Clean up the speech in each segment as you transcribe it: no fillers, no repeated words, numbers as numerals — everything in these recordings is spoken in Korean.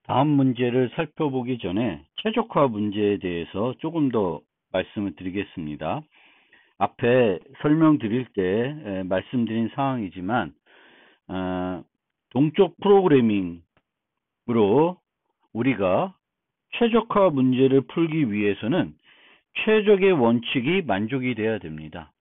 다음 문제를 살펴보기 전에 최적화 문제에 대해서 조금 더 말씀을 드리겠습니다. 앞에 설명드릴 때 말씀드린 사항이지만 동적 프로그래밍으로 우리가 최적화 문제를 풀기 위해서는 최적의 원칙이 만족이 돼야 됩니다.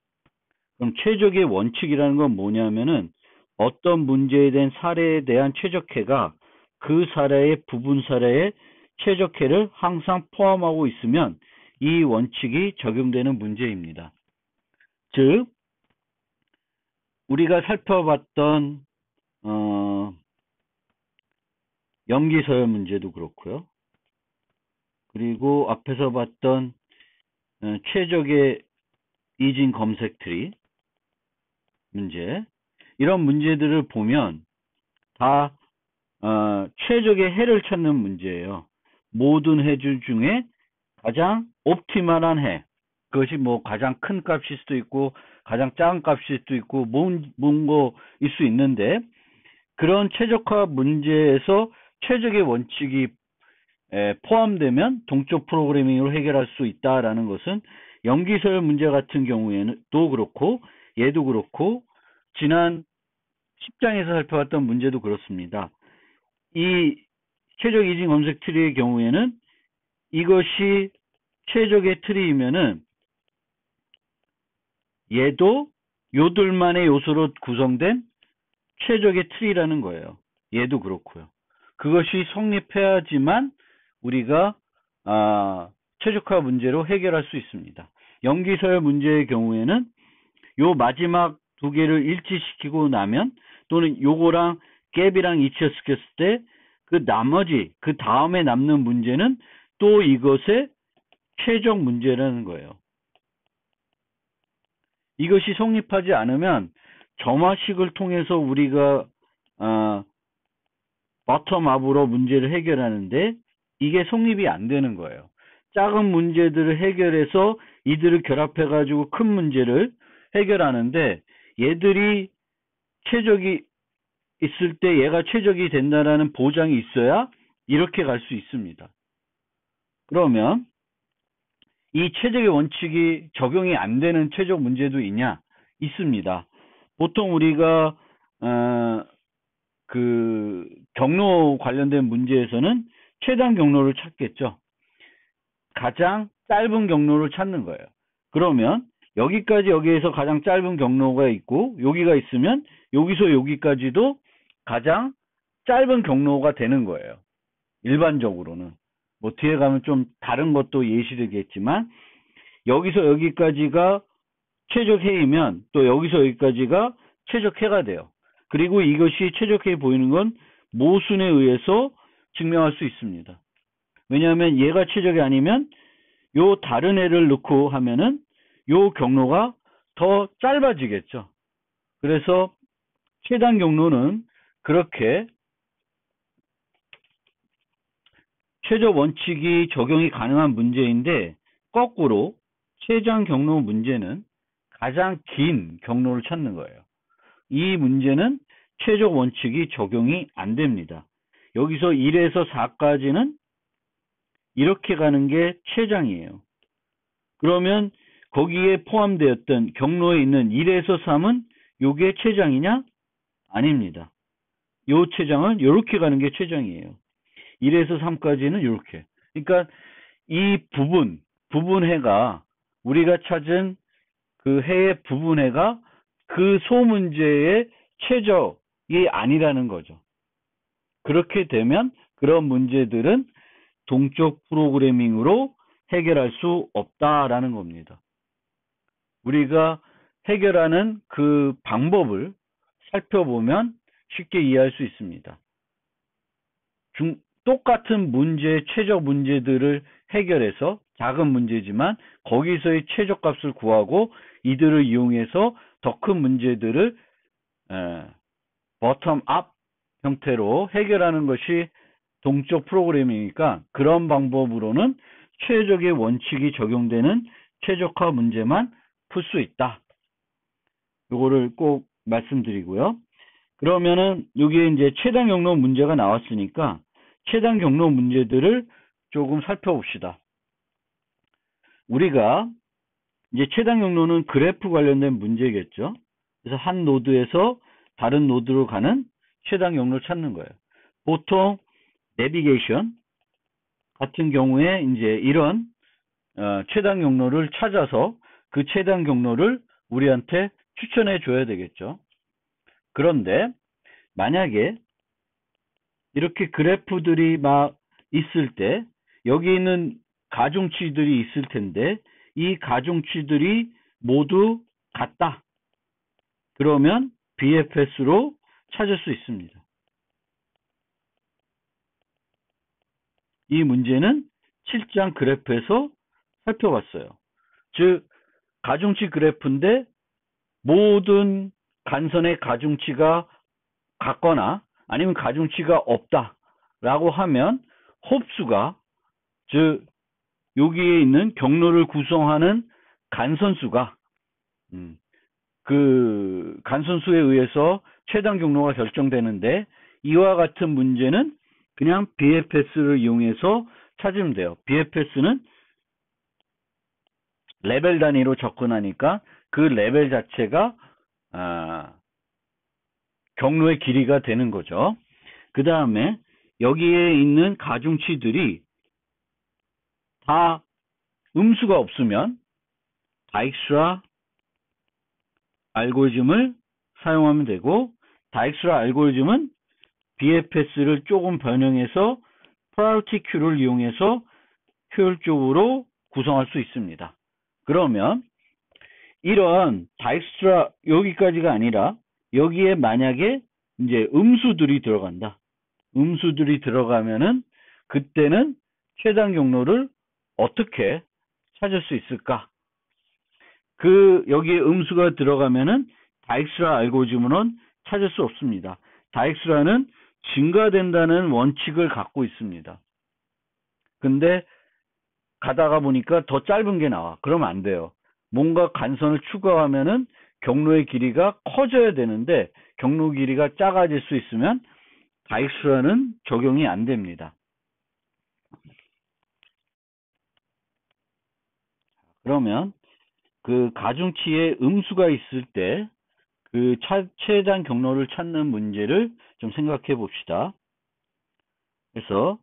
그럼 최적의 원칙이라는 건 뭐냐면은 어떤 문제에 대한 사례에 대한 최적해가 그 사례의 부분 사례에 최적해를 항상 포함하고 있으면 이 원칙이 적용되는 문제입니다. 즉, 우리가 살펴봤던 염기서열 문제도 그렇고요. 그리고 앞에서 봤던 최적의 이진 검색 트리 문제, 이런 문제들을 보면 다 최적의 해를 찾는 문제예요. 모든 해줄 중에 가장 옵티멀한 해, 그것이 뭐 가장 큰 값일 수도 있고 가장 작은 값일 수도 있고 뭔 거일 수 있는데, 그런 최적화 문제에서 최적의 원칙이 포함되면 동적 프로그래밍으로 해결할 수 있다라는 것은 염기서열 문제 같은 경우에는 또 그렇고 얘도 그렇고 지난 10장에서 살펴봤던 문제도 그렇습니다. 이 최적 이진 검색 트리의 경우에는 이것이 최적의 트리이면은 얘도 요들만의 요소로 구성된 최적의 트리라는 거예요. 얘도 그렇고요. 그것이 성립해야지만 우리가 최적화 문제로 해결할 수 있습니다. 염기서열 문제의 경우에는 요 마지막 두 개를 일치시키고 나면, 또는 요거랑 갭이랑 일치시켰을 때 그 나머지 그 다음에 남는 문제는 또 이것의 최적 문제라는 거예요. 이것이 성립하지 않으면 점화식을 통해서 우리가 버텀업으로 문제를 해결하는데 이게 성립이 안 되는 거예요. 작은 문제들을 해결해서 이들을 결합해 가지고 큰 문제를 해결하는데, 얘들이 최적이 있을 때 얘가 최적이 된다라는 보장이 있어야 이렇게 갈 수 있습니다. 그러면 이 최적의 원칙이 적용이 안 되는 최적 문제도 있냐? 있습니다. 보통 우리가 그 경로 관련된 문제에서는 최단 경로를 찾겠죠. 가장 짧은 경로를 찾는 거예요. 그러면 여기까지 여기에서 가장 짧은 경로가 있고 여기가 있으면 여기서 여기까지도 가장 짧은 경로가 되는 거예요. 일반적으로는. 뭐 뒤에 가면 좀 다른 것도 예시되겠지만, 여기서 여기까지가 최적해이면 또 여기서 여기까지가 최적해가 돼요. 그리고 이것이 최적해 보이는 건 모순에 의해서 증명할 수 있습니다. 왜냐하면 얘가 최적이 아니면 요 다른 애를 넣고 하면은 요 경로가 더 짧아지겠죠. 그래서 최단 경로는 그렇게 최적 원칙이 적용이 가능한 문제인데, 거꾸로 최장 경로 문제는 가장 긴 경로를 찾는 거예요. 이 문제는 최적 원칙이 적용이 안 됩니다. 여기서 1에서 4까지는 이렇게 가는 게 최장이에요. 그러면 거기에 포함되었던 경로에 있는 1에서 3은 요게 최장이냐? 아닙니다. 요 최장은 이렇게 가는 게 최장이에요. 1에서 3까지는 이렇게. 그러니까 이 부분해가, 우리가 찾은 그 해의 부분해가 그 소문제의 최적이 아니라는 거죠. 그렇게 되면 그런 문제들은 동적 프로그래밍으로 해결할 수 없다라는 겁니다. 우리가 해결하는 그 방법을 살펴보면 쉽게 이해할 수 있습니다. 똑같은 문제의 최적 문제들을 해결해서, 작은 문제지만 거기서의 최적값을 구하고 이들을 이용해서 더 큰 문제들을 버텀업 형태로 해결하는 것이 동적 프로그래밍이니까, 그런 방법으로는 최적의 원칙이 적용되는 최적화 문제만 풀 수 있다. 요거를 꼭 말씀드리고요. 그러면은 여기에 이제 최단 경로 문제가 나왔으니까 최단 경로 문제들을 조금 살펴봅시다. 우리가 이제 최단 경로는 그래프 관련된 문제겠죠. 그래서 한 노드에서 다른 노드로 가는 최단 경로를 찾는 거예요. 보통 내비게이션 같은 경우에 이제 이런 최단 경로를 찾아서 그 최단 경로를 우리한테 추천해 줘야 되겠죠. 그런데 만약에 이렇게 그래프들이 막 있을 때 여기 있는 가중치들이 있을 텐데 이 가중치들이 모두 같다. 그러면 BFS로 찾을 수 있습니다. 이 문제는 7장 그래프에서 살펴봤어요. 즉 가중치 그래프인데 모든 간선의 가중치가 같거나 아니면 가중치가 없다라고 하면 홉수가 즉 여기에 있는 경로를 구성하는 간선수가 그 간선수에 의해서 최단 경로가 결정되는데 이와 같은 문제는 그냥 BFS를 이용해서 찾으면 돼요. BFS는 레벨 단위로 접근하니까 그 레벨 자체가 경로의 길이가 되는 거죠. 그 다음에 여기에 있는 가중치들이 다 음수가 없으면 다익스트라 알고리즘을 사용하면 되고 다익스트라 알고리즘은 BFS를 조금 변형해서 프라이오리티 큐를 이용해서 효율적으로 구성할 수 있습니다. 그러면 이런 다익스트라 여기까지가 아니라 여기에 만약에 이제 음수들이 들어간다. 음수들이 들어가면은 그때는 최단 경로를 어떻게 찾을 수 있을까? 여기에 음수가 들어가면은 다익스트라 알고리즘으로는 찾을 수 없습니다. 다익스트라는 증가된다는 원칙을 갖고 있습니다. 근데 가다가 보니까 더 짧은 게 나와. 그러면 안 돼요. 뭔가 간선을 추가하면은 경로의 길이가 커져야 되는데 경로 길이가 작아질 수 있으면 다익스트라는 적용이 안 됩니다. 그러면 그 가중치에 음수가 있을 때 그 최단 경로를 찾는 문제를 좀 생각해 봅시다. 그래서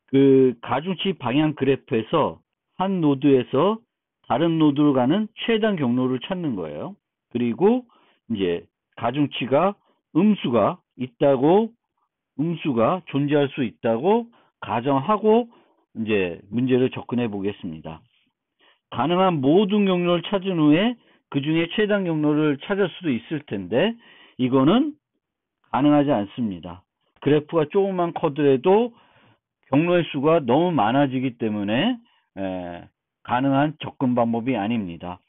그 가중치 방향 그래프에서 한 노드에서 다른 노드로 가는 최단 경로를 찾는 거예요. 그리고 이제 가중치가 음수가 존재할 수 있다고 가정하고 이제 문제를 접근해 보겠습니다. 가능한 모든 경로를 찾은 후에 그 중에 최단 경로를 찾을 수도 있을 텐데 이거는 가능하지 않습니다. 그래프가 조금만 커더라도 경로의 수가 너무 많아지기 때문에 가능한 접근 방법이 아닙니다.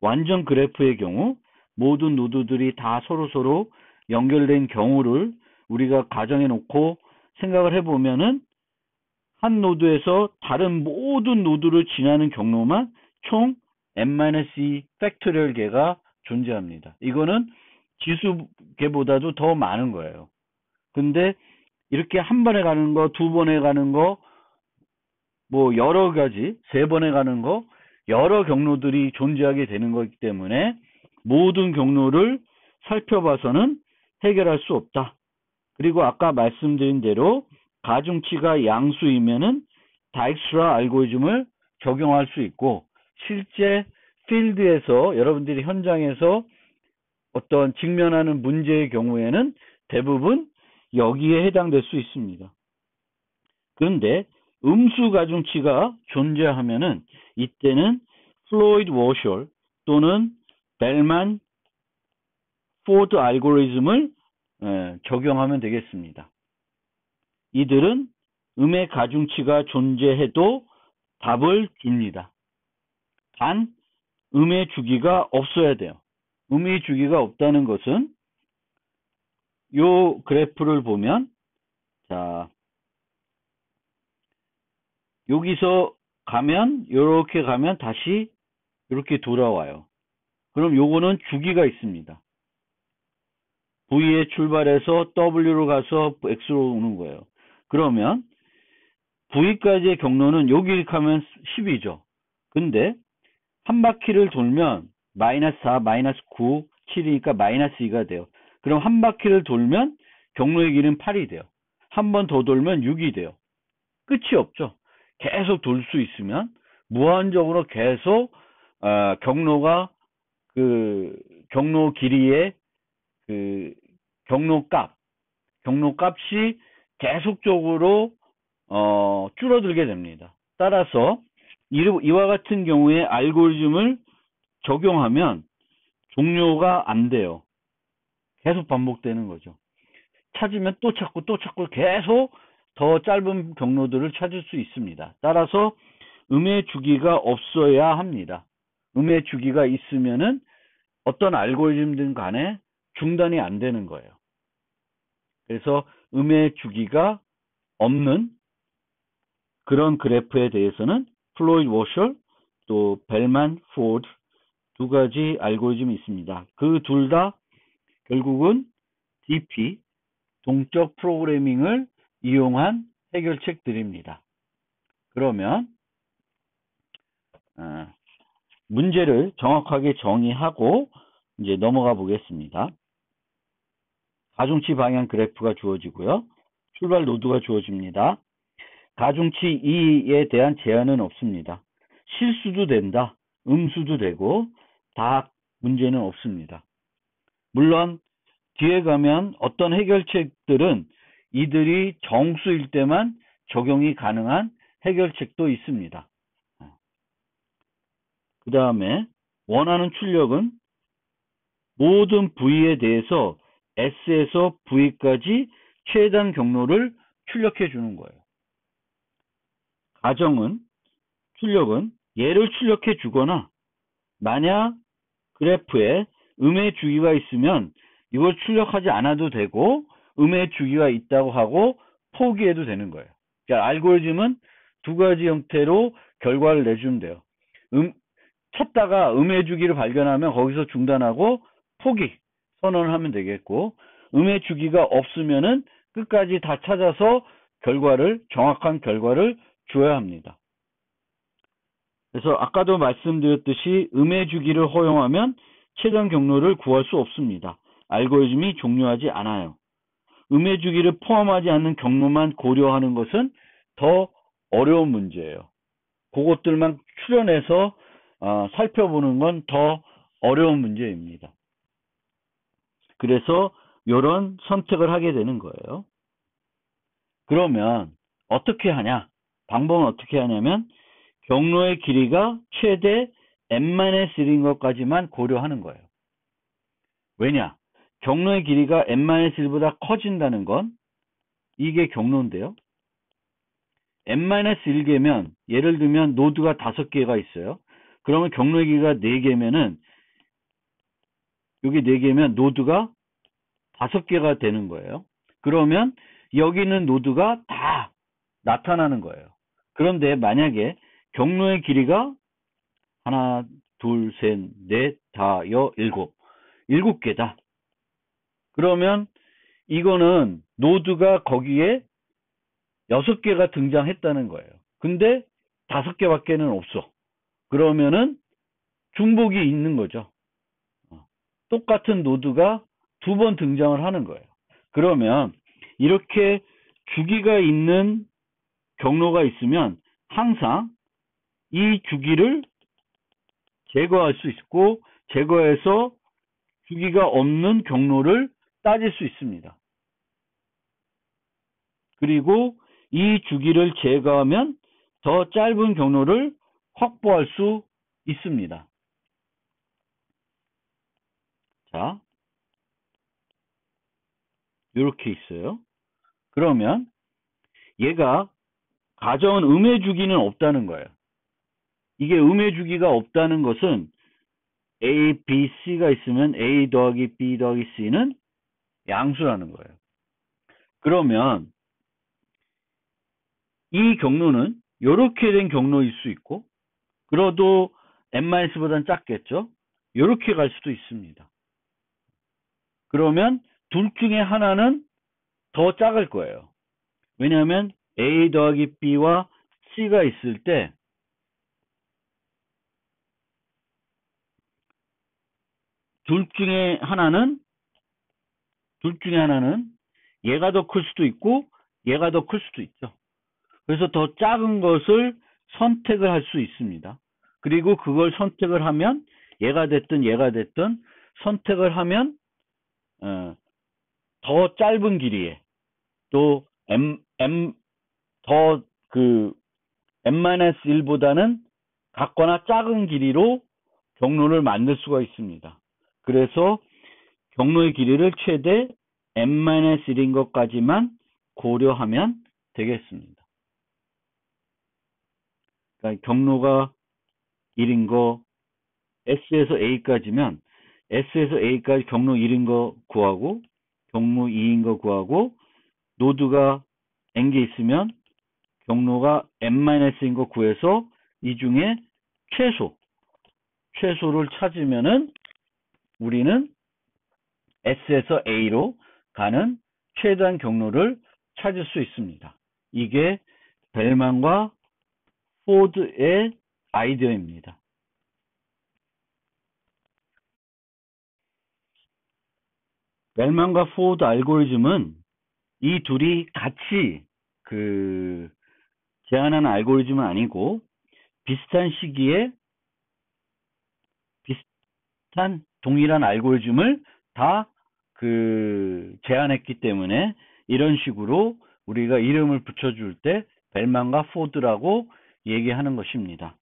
완전 그래프의 경우 모든 노드들이 다 서로 연결된 경우를 우리가 가정해 놓고 생각을 해보면은 한 노드에서 다른 모든 노드를 지나는 경로만 총 n-2 팩토리얼 개가 존재합니다. 이거는 지수개보다도 더 많은 거예요. 근데 이렇게 한 번에 가는 거, 두 번에 가는 거, 뭐 여러 가지, 세 번에 가는 거, 여러 경로들이 존재하게 되는 거기 때문에 모든 경로를 살펴봐서는 해결할 수 없다. 그리고 아까 말씀드린 대로 가중치가 양수이면은 다익스트라 알고리즘을 적용할 수 있고 실제 필드에서 여러분들이 현장에서 어떤 직면하는 문제의 경우에는 대부분 여기에 해당될 수 있습니다. 그런데 음수 가중치가 존재하면은 이때는 플로이드 워셜 또는 벨만 포드 알고리즘을 적용하면 되겠습니다. 이들은 음의 가중치가 존재해도 답을 줍니다. 단 음의 주기가 없어야 돼요. 음의 주기가 없다는 것은 요 그래프를 보면 자 여기서 가면 이렇게 가면 다시 이렇게 돌아와요. 그럼 요거는 주기가 있습니다. V에 출발해서 W로 가서 X로 오는 거예요. 그러면 V까지의 경로는 여기 이렇게 하면 10이죠. 근데 한 바퀴를 돌면 마이너스 4, 마이너스 9, 7이니까 마이너스 2가 돼요. 그럼 한 바퀴를 돌면 경로의 길이는 8이 돼요. 한 번 더 돌면 6이 돼요. 끝이 없죠. 계속 돌 수 있으면 무한적으로 계속 경로가 경로 길이의 경로값이 계속적으로 줄어들게 됩니다. 따라서 이와 같은 경우에 알고리즘을 적용하면 종료가 안 돼요. 계속 반복되는 거죠. 찾으면 또 찾고 또 찾고 계속 더 짧은 경로들을 찾을 수 있습니다. 따라서 음의 주기가 없어야 합니다. 음의 주기가 있으면은 어떤 알고리즘든 간에 중단이 안 되는 거예요. 그래서 음의 주기가 없는 그런 그래프에 대해서는 플로이드 워셜 또 벨만 포드 두 가지 알고리즘이 있습니다. 그 둘 다 결국은 DP 동적 프로그래밍을 이용한 해결책들입니다. 그러면 문제를 정확하게 정의하고 이제 넘어가 보겠습니다. 가중치 방향 그래프가 주어지고요. 출발 노드가 주어집니다. 가중치 2에 대한 제한은 없습니다. 실수도 된다. 음수도 되고 다 문제는 없습니다. 물론 뒤에 가면 어떤 해결책들은 이들이 정수일 때만 적용이 가능한 해결책도 있습니다. 그 다음에 원하는 출력은 모든 V에 대해서 S에서 V까지 최단 경로를 출력해 주는 거예요. 출력은 얘를 출력해 주거나 만약 그래프에 음의 주기가 있으면 이걸 출력하지 않아도 되고 음의 주기가 있다고 하고 포기해도 되는 거예요. 그러니까 알고리즘은 두 가지 형태로 결과를 내주면 돼요. 찾다가 음의 주기를 발견하면 거기서 중단하고 포기 선언을 하면 되겠고, 음의 주기가 없으면은 끝까지 다 찾아서 정확한 결과를 줘야 합니다. 그래서 아까도 말씀드렸듯이 음의 주기를 허용하면 최단 경로를 구할 수 없습니다. 알고리즘이 종료하지 않아요. 음의 주기를 포함하지 않는 경로만 고려하는 것은 더 어려운 문제예요. 그것들만 추려내서 살펴보는 건 더 어려운 문제입니다. 그래서 이런 선택을 하게 되는 거예요. 그러면 어떻게 하냐? 방법은 어떻게 하냐면 경로의 길이가 최대 n-1인 것까지만 고려하는 거예요. 왜냐? 경로의 길이가 n-1보다 커진다는 건 이게 경로인데요. n-1개면 예를 들면 노드가 5개가 있어요. 그러면 경로의 길이가 4개면은 여기 4개면 노드가 5개가 되는 거예요. 그러면 여기 있는 노드가 다 나타나는 거예요. 그런데 만약에 경로의 길이가 하나, 둘, 셋, 넷, 다, 7개다. 그러면 이거는 노드가 거기에 6개가 등장했다는 거예요. 근데 5개밖에는 없어. 그러면은 중복이 있는 거죠. 똑같은 노드가 2번 등장을 하는 거예요. 그러면 이렇게 주기가 있는 경로가 있으면 항상 이 주기를 제거할 수 있고 제거해서 주기가 없는 경로를 따질 수 있습니다. 그리고 이 주기를 제거하면 더 짧은 경로를 확보할 수 있습니다. 자, 이렇게 있어요. 그러면 얘가 가져온 음의 주기는 없다는 거예요. 이게 음의 주기가 없다는 것은 A, B, C가 있으면 A 더하기 B 더하기 C는 양수라는 거예요. 그러면 이 경로는 이렇게 된 경로일 수 있고, 그래도 n-보다는 작겠죠? 이렇게 갈 수도 있습니다. 그러면 둘 중에 하나는 더 작을 거예요. 왜냐하면 A 더하기 B와 C가 있을 때 둘 중에 하나는 얘가 더 클 수도 있고 얘가 더 클 수도 있죠. 그래서 더 작은 것을 선택을 할 수 있습니다. 그리고 그걸 선택을 하면 얘가 됐든 선택을 하면 더 짧은 길이에 또 더 n-1보다는 같거나 작은 길이로 경로를 만들 수가 있습니다. 그래서 경로의 길이를 최대 n-1인 것까지만 고려하면 되겠습니다. 그러니까 경로가 1인 거 S에서 A까지면 S에서 A까지 경로 1인 거 구하고 경로 2인 거 구하고 노드가 n개 있으면 경로가 n-인 거 구해서 이 중에 최소를 찾으면은 우리는 S에서 A로 가는 최단 경로를 찾을 수 있습니다. 이게 벨만과 포드의 아이디어입니다. 벨만과 포드 알고리즘은 이 둘이 같이 제안하는 알고리즘은 아니고 비슷한 시기에 비슷한 동일한 알고리즘을 다 제안했기 때문에 이런 식으로 우리가 이름을 붙여줄 때 벨만과 포드라고 얘기하는 것입니다.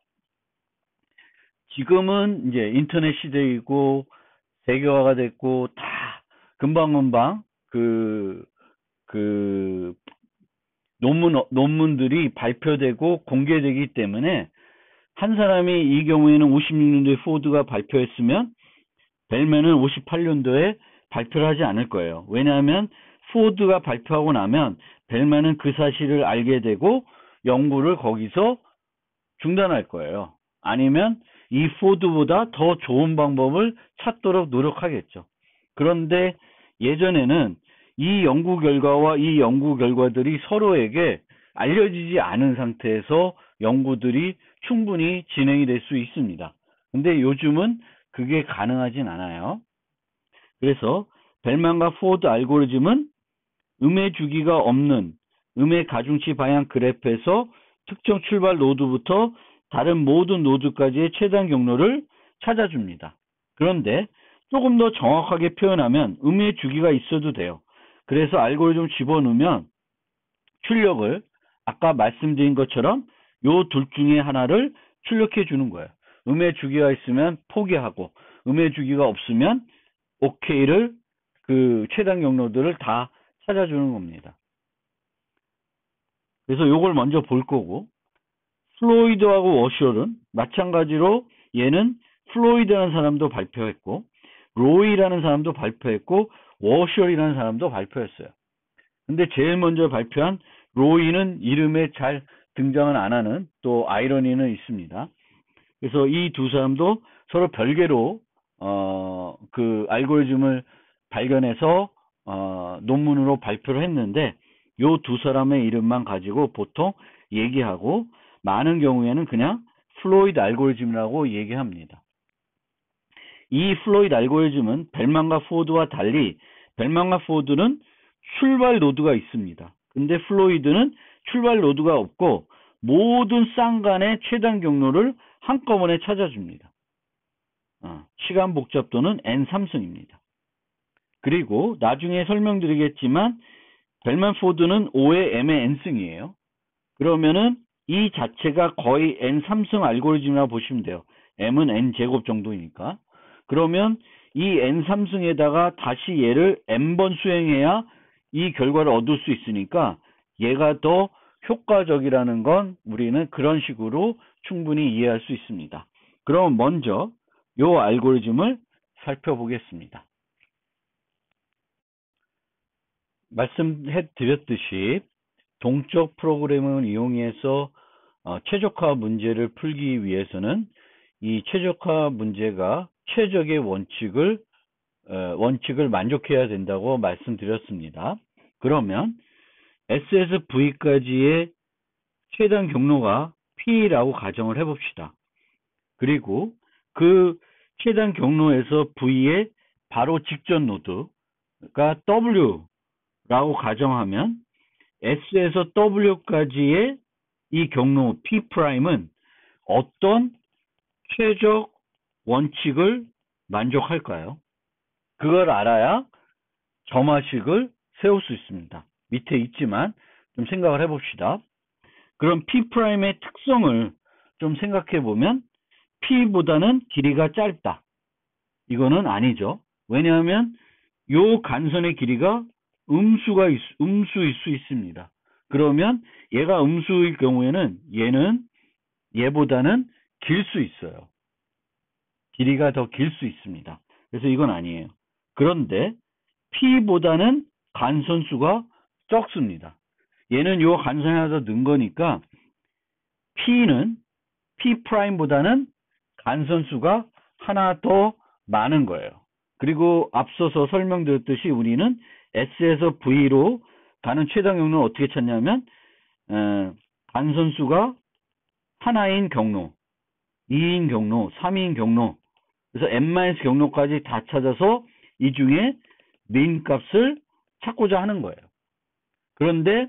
지금은 이제 인터넷 시대이고 세계화가 됐고 다 금방금방 논문들이 발표되고 공개되기 때문에 한 사람이 이 경우에는 56년도에 포드가 발표했으면 벨만은 58년도에 발표를 하지 않을 거예요. 왜냐하면 포드가 발표하고 나면 벨만은 그 사실을 알게 되고 연구를 거기서 중단할 거예요. 아니면 이 포드보다 더 좋은 방법을 찾도록 노력하겠죠. 그런데 예전에는 이 연구 결과와 이 연구 결과들이 서로에게 알려지지 않은 상태에서 연구들이 충분히 진행이 될 수 있습니다. 근데 요즘은 그게 가능하진 않아요. 그래서 벨만과 포드 알고리즘은 음의 주기가 없는 음의 가중치 방향 그래프에서 특정 출발 노드부터 다른 모든 노드까지의 최단 경로를 찾아줍니다. 그런데 조금 더 정확하게 표현하면 음의 주기가 있어도 돼요. 그래서 알고리즘 집어넣으면 출력을 아까 말씀드린 것처럼 요 둘 중에 하나를 출력해 주는 거예요. 음의 주기가 있으면 포기하고 음의 주기가 없으면 OK를 최단 경로들을 다 찾아주는 겁니다. 그래서 요걸 먼저 볼 거고 플로이드하고 워셜은 마찬가지로 얘는 플로이드라는 사람도 발표했고 로이라는 사람도 발표했고 워셜이라는 사람도 발표했어요. 근데 제일 먼저 발표한 로이는 이름에 잘 등장은 안 하는 또 아이러니는 있습니다. 그래서 이 두 사람도 서로 별개로 알고리즘을 발견해서 논문으로 발표를 했는데 요 두 사람의 이름만 가지고 보통 얘기하고 많은 경우에는 그냥 플로이드 알고리즘이라고 얘기합니다. 이 플로이드 알고리즘은 벨만과 포드와 달리 벨만과 포드는 출발 노드가 있습니다. 근데 플로이드는 출발 노드가 없고 모든 쌍간의 최단 경로를 한꺼번에 찾아줍니다. 시간 복잡도는 n3승입니다. 그리고 나중에 설명드리겠지만 벨만 포드는 5의 m의 n승이에요. 그러면은 이 자체가 거의 n3승 알고리즘이라고 보시면 돼요. m은 n제곱 정도니까. 그러면 이 n3승에다가 다시 얘를 n번 수행해야 이 결과를 얻을 수 있으니까 얘가 더 효과적이라는 건 우리는 그런 식으로 충분히 이해할 수 있습니다. 그럼 먼저 이 알고리즘을 살펴보겠습니다. 말씀해 드렸듯이 동적 프로그램을 이용해서 최적화 문제를 풀기 위해서는 이 최적화 문제가 최적의 원칙을 만족해야 된다고 말씀드렸습니다. 그러면 S에서 V까지의 최단 경로가 P라고 가정을 해봅시다. 그리고 그 최단 경로에서 V의 바로 직전 노드가 W라고 가정하면 S에서 W까지의 이 경로 P'은 어떤 최적 원칙을 만족할까요? 그걸 알아야 점화식을 세울 수 있습니다. 밑에 있지만 좀 생각을 해봅시다. 그럼 P'의 특성을 좀 생각해 보면 P보다는 길이가 짧다. 이거는 아니죠. 왜냐하면 요 간선의 길이가 음수일 수 있습니다. 그러면 얘가 음수일 경우에는 얘보다는 길 수 있어요. 길이가 더 길 수 있습니다. 그래서 이건 아니에요. 그런데 P보다는 간선수가 적습니다. 얘는 요 간선이 하나 더 는 거니까 P'보다는 간선수가 하나 더 많은 거예요. 그리고 앞서서 설명드렸듯이 우리는 S에서 V로 가는 최단 경로는 어떻게 찾냐면 간선수가 하나인 경로, 2인 경로, 3인 경로, 그래서 n- 경로까지 다 찾아서 이 중에 메인 값을 찾고자 하는 거예요. 그런데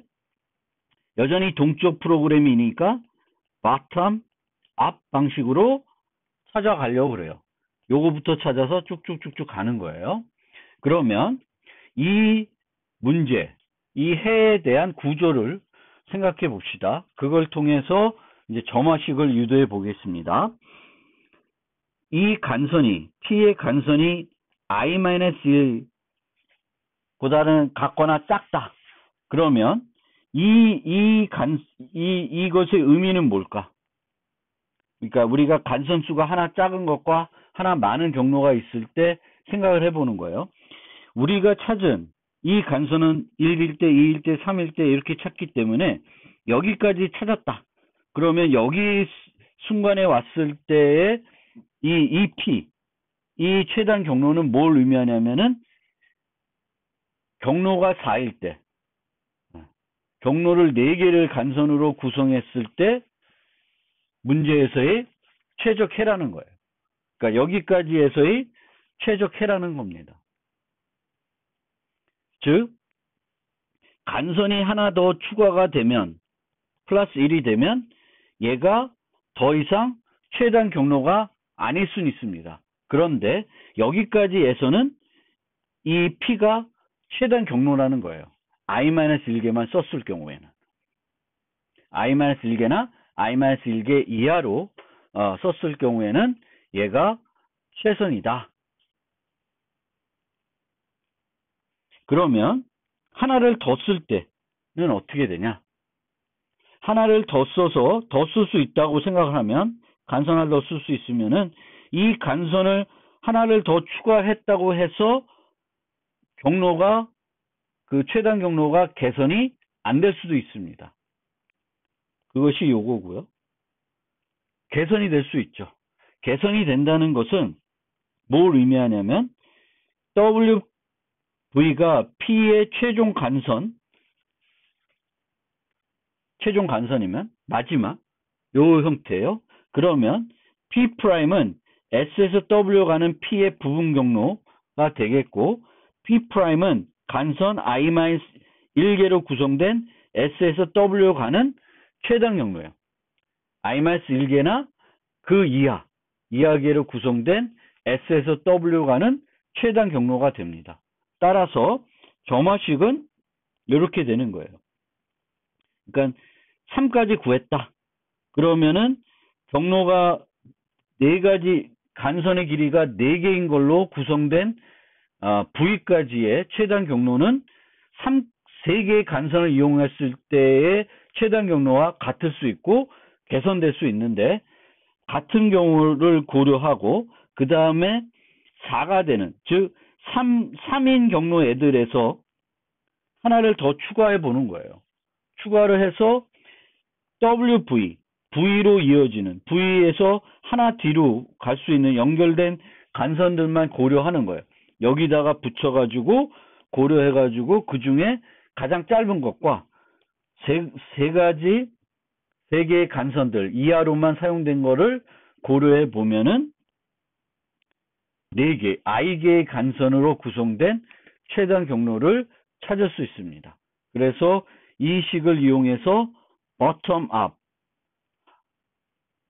여전히 동적 프로그램이니까 바텀, 앞 방식으로 찾아가려고 그래요. 요거부터 찾아서 쭉쭉쭉쭉 가는 거예요. 그러면 이 문제, 이 해에 대한 구조를 생각해 봅시다. 그걸 통해서 이제 점화식을 유도해 보겠습니다. 이 간선이, T의 간선이 I-1 보다는 같거나 작다. 그러면 이것의 의미는 뭘까? 그러니까 우리가 간선수가 하나 작은 것과 하나 많은 경로가 있을 때 생각을 해보는 거예요. 우리가 찾은 이 간선은 1일 때, 2일 때, 3일 때 이렇게 찾기 때문에 여기까지 찾았다. 그러면 여기 순간에 왔을 때의 이 P, 이 최단 경로는 뭘 의미하냐면은 경로가 4일 때, 경로를 4개를 간선으로 구성했을 때 문제에서의 최적해라는 거예요. 그러니까 여기까지에서의 최적해라는 겁니다. 즉 간선이 하나 더 추가가 되면 플러스 1이 되면 얘가 더 이상 최단 경로가 아닐 수는 있습니다. 그런데 여기까지에서는 이 P가 최단 경로라는 거예요. I-1개만 썼을 경우에는. I-1개나 I-1개 이하로 썼을 경우에는 얘가 최선이다. 그러면 하나를 더 쓸 때는 어떻게 되냐? 하나를 더 써서 더 쓸 수 있다고 생각을 하면 간선 하나를 더 쓸 수 있으면은 이 간선을 하나를 더 추가했다고 해서 경로가 그 최단 경로가 개선이 안 될 수도 있습니다. 그것이 요거고요. 개선이 될 수 있죠. 개선이 된다는 것은 뭘 의미하냐면 WV가 P의 최종 간선이면 마지막 요 형태예요. 그러면 P'은 S에서 W 가는 P의 부분 경로가 되겠고 P'은 간선 I-1개로 구성된 S에서 W 가는 최단 경로예요. I-1개나 그 이하계로 구성된 S에서 W 가는 최단 경로가 됩니다. 따라서 점화식은 이렇게 되는 거예요. 그러니까 3까지 구했다. 그러면은 경로가 4가지 간선의 길이가 4개인 걸로 구성된 V까지의 최단 경로는 3개의 간선을 이용했을 때의 최단 경로와 같을 수 있고 개선될 수 있는데 같은 경우를 고려하고 그 다음에 4가 되는 즉 3인 경로 애들에서 하나를 더 추가해 보는 거예요. 추가를 해서 V로 이어지는 V에서 하나 뒤로 갈 수 있는 연결된 간선들만 고려하는 거예요. 여기다가 붙여가지고 고려해가지고 그 중에 가장 짧은 것과 세 개의 간선들 이하로만 사용된 거를 고려해 보면은 4개, i개의 간선으로 구성된 최단 경로를 찾을 수 있습니다. 그래서 이 식을 이용해서 bottom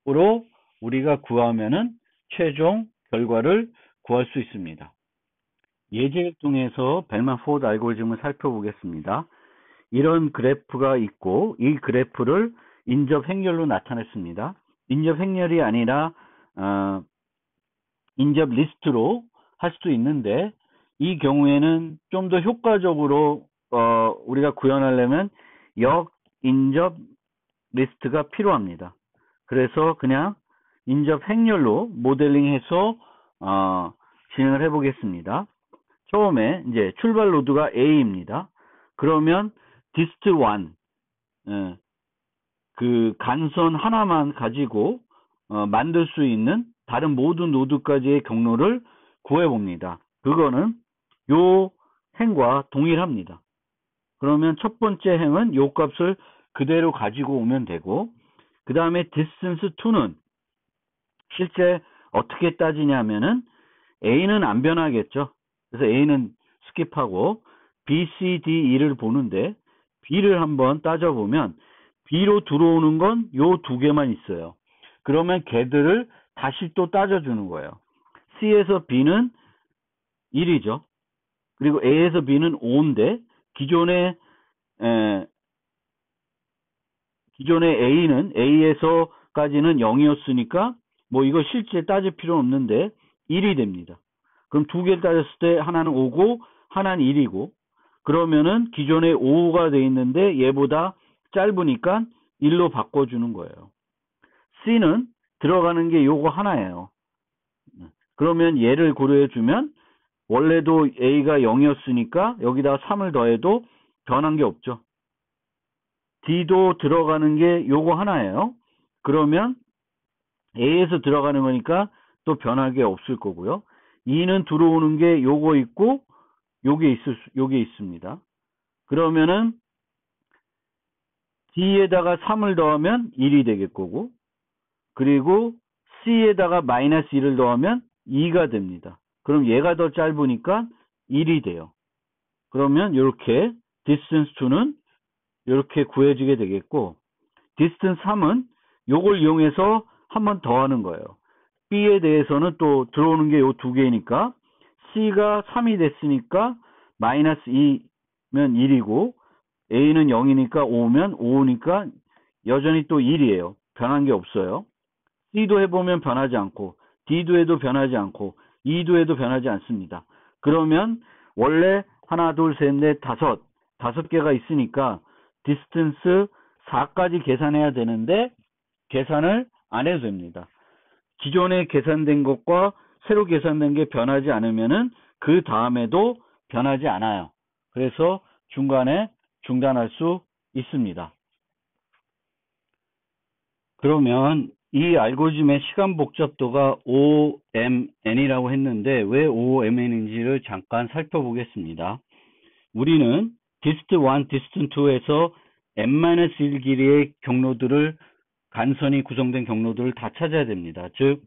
up으로 우리가 구하면은 최종 결과를 구할 수 있습니다. 예제를 통해서 벨만 포드 알고리즘을 살펴보겠습니다. 이런 그래프가 있고 이 그래프를 인접 행렬로 나타냈습니다. 인접 행렬이 아니라 인접 리스트로 할 수도 있는데 이 경우에는 좀 더 효과적으로 우리가 구현하려면 역인접 리스트가 필요합니다. 그래서 그냥 인접 행렬로 모델링해서 진행을 해보겠습니다. 처음에 이제 출발 노드가 A입니다. 그러면 dist1 그 간선 하나만 가지고 만들 수 있는 다른 모든 노드까지의 경로를 구해봅니다. 그거는 요 행과 동일합니다. 그러면 첫 번째 행은 요 값을 그대로 가지고 오면 되고 그 다음에 distance2는 실제 어떻게 따지냐면은 A는 안 변하겠죠. 그래서 A는 스킵하고 B, C, D, E를 보는데 B를 한번 따져보면 B로 들어오는 건 요 두 개만 있어요. 그러면 걔들을 다시 또 따져주는 거예요. C에서 B는 1이죠. 그리고 A에서 B는 5인데 기존에 A는 A에서까지는 0이었으니까 뭐 이거 실제 따질 필요는 없는데 1이 됩니다. 그럼 두 개를 따졌을 때 하나는 5고 하나는 1이고 그러면은 기존에 5가 돼 있는데 얘보다 짧으니까 1로 바꿔주는 거예요. C는 들어가는 게 요거 하나예요. 그러면 얘를 고려해 주면 원래도 A가 0이었으니까 여기다가 3을 더해도 변한 게 없죠. D도 들어가는 게 요거 하나예요. 그러면 A에서 들어가는 거니까 또 변하게 없을 거고요. E는 들어오는 게 요거 있고 요게 있습니다. 그러면은 D에다가 3을 더하면 1이 되겠 거고 그리고 C에다가 마이너스 1을 더하면 2가 됩니다. 그럼 얘가 더 짧으니까 1이 돼요. 그러면 이렇게 distance2는 이렇게 구해지게 되겠고 distance 3은 요걸 이용해서 한 번 더 하는 거예요. B에 대해서는 또 들어오는 게 요 두 개니까 C가 3이 됐으니까 마이너스 2면 1이고 A는 0이니까 5면 5니까 여전히 또 1이에요. 변한 게 없어요. C도 해보면 변하지 않고 D도 해도 변하지 않고 E도 해도 변하지 않습니다. 그러면 원래 하나 둘 셋 넷 다섯 개가 있으니까 디스턴스 4까지 계산해야 되는데 계산을 안 해도 됩니다. 기존에 계산된 것과 새로 계산된 게 변하지 않으면은 그 다음에도 변하지 않아요. 그래서 중간에 중단할 수 있습니다. 그러면 이 알고리즘의 시간 복잡도가 OMN이라고 했는데 왜 OMN인지를 잠깐 살펴보겠습니다. 우리는 dist1, dist2에서 n-1 길이의 경로들을 간선이 구성된 경로들을 다 찾아야 됩니다. 즉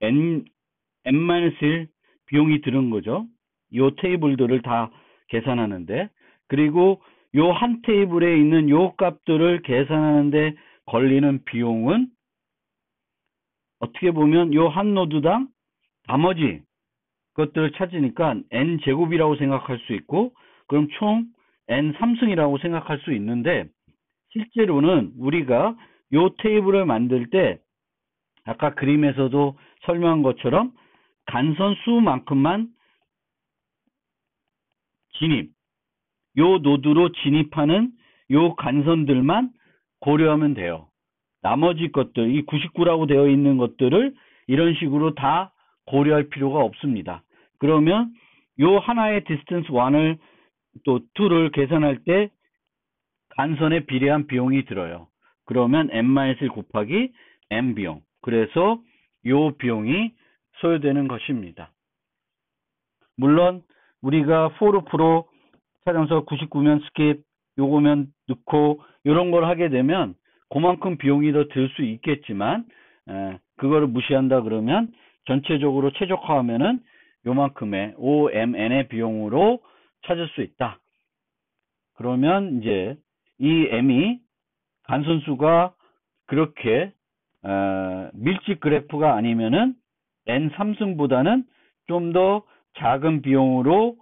n-1 비용이 드는 거죠. 이 테이블들을 다 계산하는데 그리고 이 한 테이블에 있는 이 값들을 계산하는데 걸리는 비용은 어떻게 보면 이 한 노드당 나머지 것들을 찾으니까 n제곱이라고 생각할 수 있고 그럼 총 n3승이라고 생각할 수 있는데 실제로는 우리가 이 테이블을 만들 때 아까 그림에서도 설명한 것처럼 간선 수만큼만 요 노드로 진입하는 요 간선들만 고려하면 돼요. 나머지 것들, 이 99라고 되어 있는 것들을 이런 식으로 다 고려할 필요가 없습니다. 그러면 요 하나의 distance 1을 또 2를 계산할 때 간선에 비례한 비용이 들어요. 그러면 n-1 곱하기 n 비용. 그래서 요 비용이 소요되는 것입니다. 물론 우리가 for loop로 찾아서 99면 스킵, 요거면 넣고 이런 걸 하게 되면 그만큼 비용이 더 들 수 있겠지만 그거를 무시한다 그러면 전체적으로 최적화하면은 요만큼의 OMN의 비용으로 찾을 수 있다. 그러면 이제 이 M이 간선수가 그렇게 밀집 그래프가 아니면은 N3승보다는 좀 더 작은 비용으로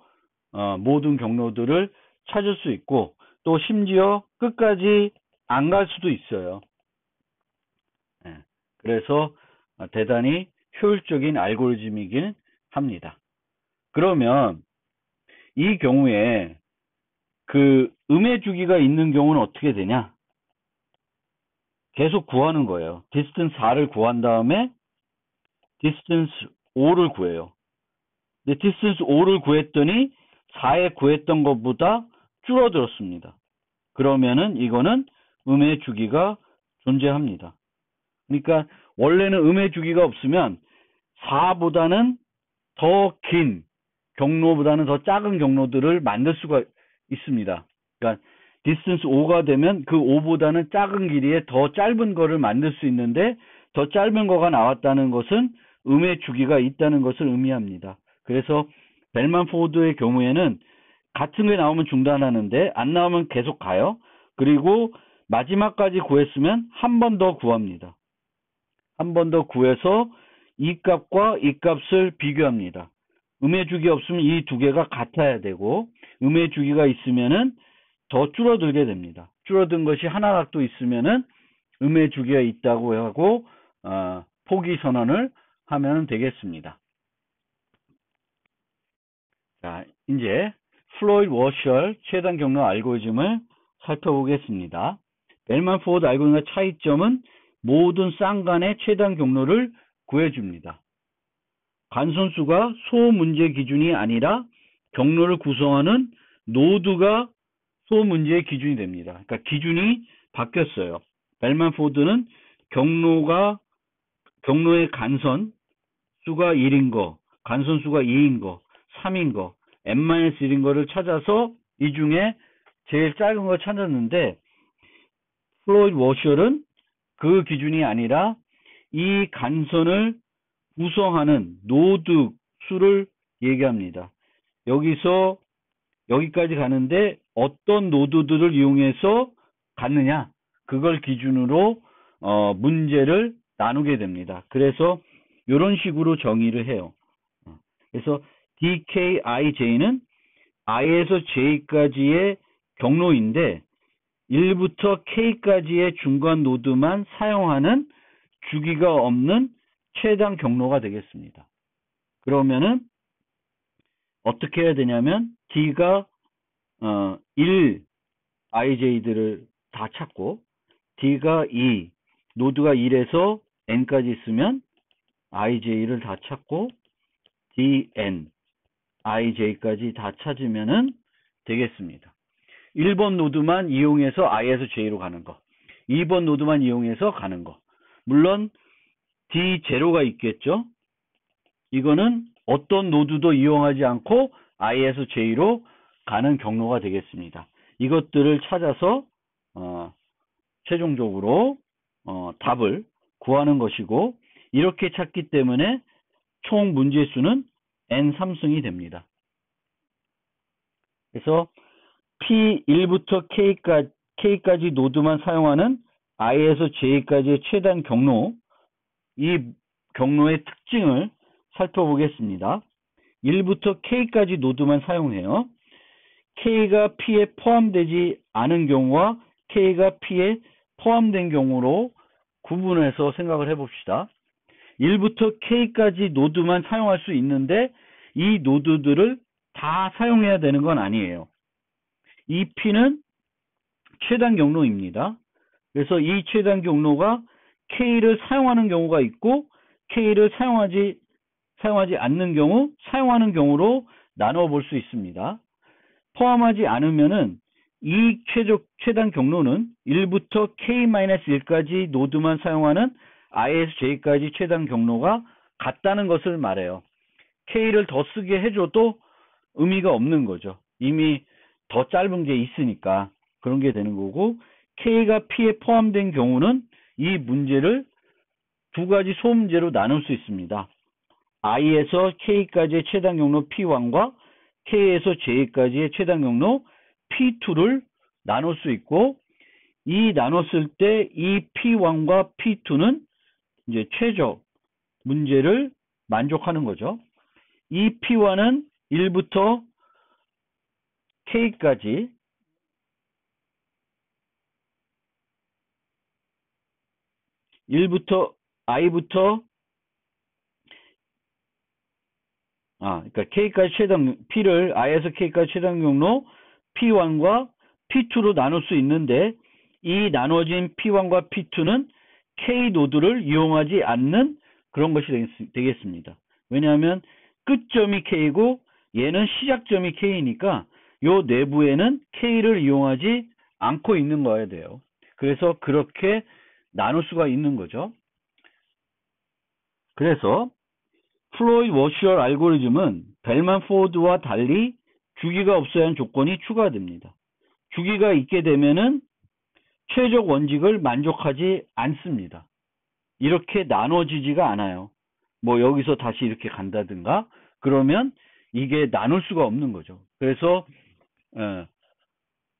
모든 경로들을 찾을 수 있고 또 심지어 끝까지 안 갈 수도 있어요. 그래서 대단히 효율적인 알고리즘이긴 합니다. 그러면 이 경우에 그 음의 주기가 있는 경우는 어떻게 되냐? 계속 구하는 거예요. 디스턴스 4를 구한 다음에 디스턴스 5를 구해요. 근데 디스턴스 5를 구했더니 4에 구했던 것보다 줄어들었습니다. 그러면은 이거는 음의 주기가 존재합니다. 그러니까 원래는 음의 주기가 없으면 4보다는 더 긴 경로보다는 더 작은 경로들을 만들 수가 있습니다. 그러니까 디스턴스 5가 되면 그 5보다는 작은 길이에 더 짧은 거를 만들 수 있는데 더 짧은 거가 나왔다는 것은 음의 주기가 있다는 것을 의미합니다. 그래서 벨만 포워드의 경우에는 같은 게 나오면 중단하는데 안 나오면 계속 가요. 그리고 마지막까지 구했으면 한 번 더 구합니다. 한 번 더 구해서 이 값과 이 값을 비교합니다. 음의 주기 없으면 이 두 개가 같아야 되고 음의 주기가 있으면은 더 줄어들게 됩니다. 줄어든 것이 하나라도 있으면은 음의 주기가 있다고 하고 포기 선언을 하면 되겠습니다. 자, 이제 플로이드 워셜 최단 경로 알고리즘을 살펴보겠습니다. 벨만 포워드 알고리즘의 차이점은 모든 쌍간의 최단 경로를 구해줍니다. 간선수가 소문제 기준이 아니라 경로를 구성하는 노드가 소문제의 기준이 됩니다. 그러니까 기준이 바뀌었어요. 벨만 포워드는 경로의 간선 수가 1인 거, 간선 수가 2인 거, 3인 거, n-1인 거를 찾아서 이 중에 제일 작은 걸 찾았는데 플로이드 워셜은 그 기준이 아니라 이 간선을 구성하는 노드 수를 얘기합니다. 여기서 여기까지 가는데 어떤 노드들을 이용해서 갔느냐 그걸 기준으로 문제를 나누게 됩니다. 그래서 이런 식으로 정의를 해요. 그래서 DKIJ는 I에서 J까지의 경로인데 1부터 K까지의 중간 노드만 사용하는 주기가 없는 최단 경로가 되겠습니다. 그러면은 어떻게 해야 되냐면 D가 1 IJ들을 다 찾고 D가 2 노드가 1에서 N까지 있으면 IJ를 다 찾고 DN IJ까지 다 찾으면은 되겠습니다. 1번 노드만 이용해서 I에서 J로 가는 거 2번 노드만 이용해서 가는 거 물론 D0가 있겠죠. 이거는 어떤 노드도 이용하지 않고 I에서 J로 가는 경로가 되겠습니다. 이것들을 찾아서 최종적으로 답을 구하는 것이고 이렇게 찾기 때문에 총 문제수는 N3승이 됩니다. 그래서 P1부터 K까지 노드만 사용하는 I에서 J까지의 최단 경로 이 경로의 특징을 살펴보겠습니다. 1부터 K까지 노드만 사용해요. K가 P에 포함되지 않은 경우와 K가 P에 포함된 경우로 구분해서 생각을 해봅시다. 1부터 K까지 노드만 사용할 수 있는데 이 노드들을 다 사용해야 되는 건 아니에요. 이 P는 최단 경로입니다. 그래서 이 최단 경로가 K를 사용하는 경우가 있고 K를 사용하지 않는 경우, 사용하는 경우로 나눠 볼 수 있습니다. 포함하지 않으면은 이 최단 경로는 1부터 K-1까지 노드만 사용하는 I에서 J까지 최단 경로가 같다는 것을 말해요. K를 더 쓰게 해줘도 의미가 없는 거죠. 이미 더 짧은 게 있으니까. 그런 게 되는 거고, K가 P에 포함된 경우는 이 문제를 두 가지 소문제로 나눌 수 있습니다. I에서 K까지의 최단 경로 P1과 K에서 J까지의 최단 경로 P2를 나눌 수 있고, 이 나눴을 때 이 P1과 P2는 이제 최적 문제를 만족하는 거죠. 이 P1은 1부터 K까지 그러니까 K까지 최단 P를 I에서 K까지 최단 경로 P1과 P2로 나눌 수 있는데, 이 나눠진 P1과 P2는 K 노드를 이용하지 않는 그런 것이 되겠습니다. 왜냐하면 끝점이 K고 얘는 시작점이 K니까 요 내부에는 K를 이용하지 않고 있는 거야 돼요. 그래서 그렇게 나눌 수가 있는 거죠. 그래서 플로이드 워셔 알고리즘은 벨만 포드와 달리 주기가 없어야 하는 조건이 추가됩니다. 주기가 있게 되면은 최적 원칙을 만족하지 않습니다. 이렇게 나눠지지가 않아요. 뭐 여기서 다시 이렇게 간다든가 그러면 이게 나눌 수가 없는 거죠. 그래서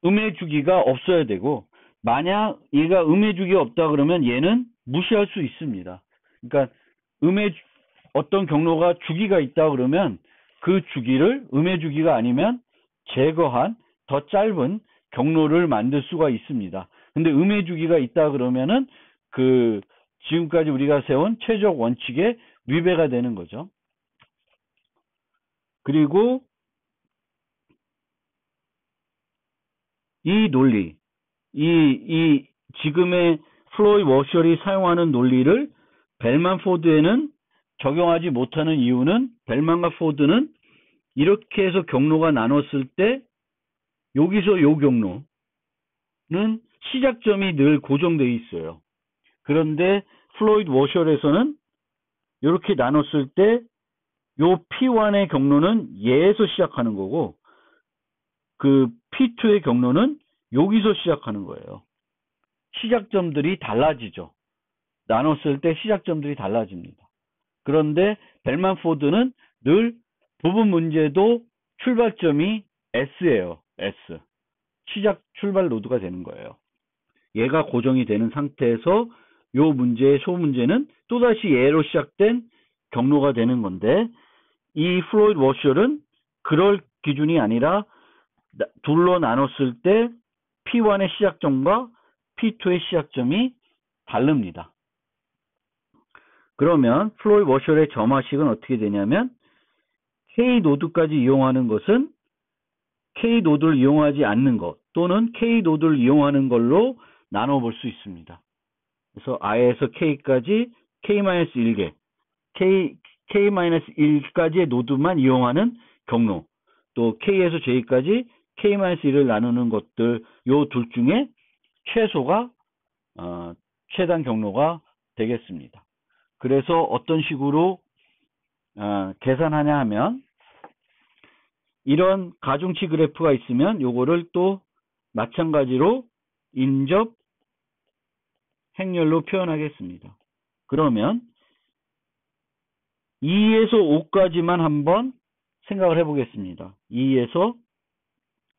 음의 주기가 없어야 되고, 만약 얘가 음의 주기가 없다 그러면 얘는 무시할 수 있습니다. 그러니까 음의 어떤 경로가 주기가 있다 그러면 그 주기를 음의 주기가 아니면 제거한 더 짧은 경로를 만들 수가 있습니다. 근데 음의 주기가 있다 그러면은 그 지금까지 우리가 세운 최적 원칙에 위배가 되는 거죠. 그리고 이 논리, 이 지금의 플로이드 워셔이 사용하는 논리를 벨만 포드에는 적용하지 못하는 이유는, 벨만과 포드는 이렇게 해서 경로가 나눴을 때 여기서 요 경로는 시작점이 늘 고정되어 있어요. 그런데 플로이드 워셔에서는 이렇게 나눴을 때 요 P1의 경로는 얘에서 시작하는 거고, 그 P2의 경로는 여기서 시작하는 거예요. 시작점들이 달라지죠. 나눴을 때 시작점들이 달라집니다. 그런데 벨만 포드는 늘 부분 문제도 출발점이 S예요. S. 시작 출발 노드가 되는 거예요. 얘가 고정이 되는 상태에서 요 문제의 소문제는 또다시 얘로 시작된 경로가 되는 건데, 이 플로이드 워셔는 그럴 기준이 아니라 둘로 나눴을 때 P1의 시작점과 P2의 시작점이 다릅니다. 그러면 플로이드 워셔의 점화식은 어떻게 되냐면, K 노드까지 이용하는 것은 K 노드를 이용하지 않는 것 또는 K 노드를 이용하는 걸로 나눠볼 수 있습니다. 그래서 I에서 K까지 K-1개, K-1까지의 노드만 이용하는 경로, 또 K에서 J까지 K-1을 나누는 것들, 요 둘 중에 최소가 최단 경로가 되겠습니다. 그래서 어떤 식으로 계산하냐 하면, 이런 가중치 그래프가 있으면 요거를 또 마찬가지로 인접 행렬로 표현하겠습니다. 그러면 2에서 5까지만 한번 생각을 해보겠습니다. 2에서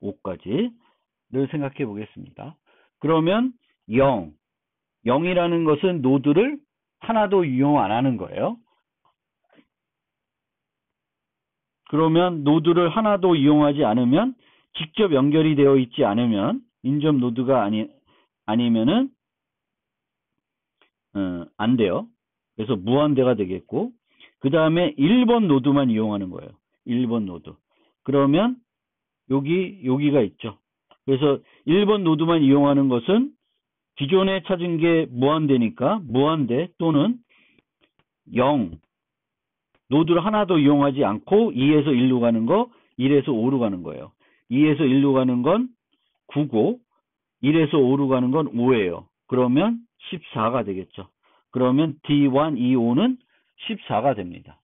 5까지를 생각해 보겠습니다. 그러면 0이라는 것은 노드를 하나도 이용 안 하는 거예요. 그러면 노드를 하나도 이용하지 않으면, 직접 연결이 되어 있지 않으면, 인접 노드가 아니면은 안 돼요. 그래서 무한대가 되겠고, 그 다음에 1번 노드만 이용하는 거예요. 1번 노드. 그러면 여기가 있죠. 그래서 1번 노드만 이용하는 것은 기존에 찾은 게 무한대니까 무한대 또는 0, 노드를 하나도 이용하지 않고 2에서 1로 가는 거, 1에서 5로 가는 거예요. 2에서 1로 가는 건 9고 1에서 5로 가는 건 5예요. 그러면 14가 되겠죠. 그러면 D1, E5는 14가 됩니다.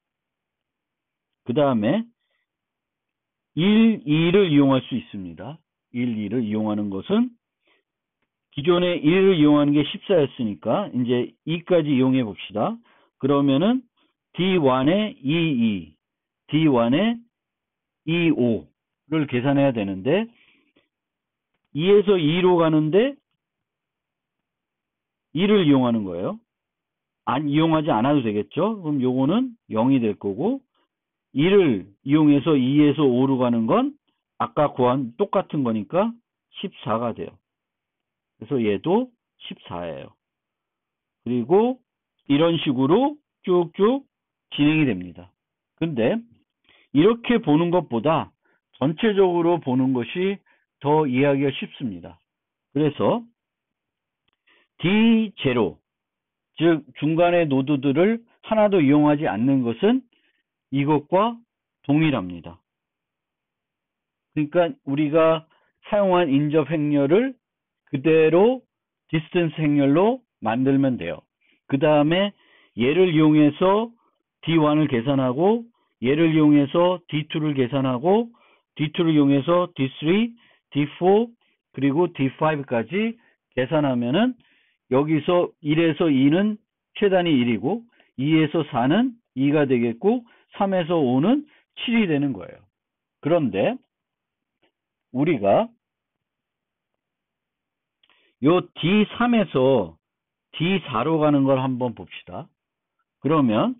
그 다음에 1, 2를 이용할 수 있습니다. 1, 2를 이용하는 것은 기존에 1을 이용하는 게 14였으니까 이제 2까지 이용해 봅시다. 그러면은 D1에 22, D1에 25를 계산해야 되는데 2에서 2로 가는데 2를 이용하는 거예요. 이용하지 않아도 되겠죠? 그럼 요거는 0이 될 거고 2를 이용해서 2에서 5로 가는 건 아까 구한 똑같은 거니까 14가 돼요. 그래서 얘도 14예요. 그리고 이런 식으로 쭉쭉 진행이 됩니다. 근데 이렇게 보는 것보다 전체적으로 보는 것이 더 이해하기가 쉽습니다. 그래서 D0, 즉 중간의 노드들을 하나도 이용하지 않는 것은 이것과 동일합니다. 그러니까 우리가 사용한 인접 행렬을 그대로 디스턴스 행렬로 만들면 돼요. 그 다음에 얘를 이용해서 D1을 계산하고 얘를 이용해서 D2를 계산하고 D2를 이용해서 D3, D4 그리고 D5까지 계산하면은 여기서 1에서 2는 최단이 1이고 2에서 4는 2가 되겠고 3에서 5는 7이 되는 거예요. 그런데 우리가 요 D3에서 D4로 가는 걸 한번 봅시다. 그러면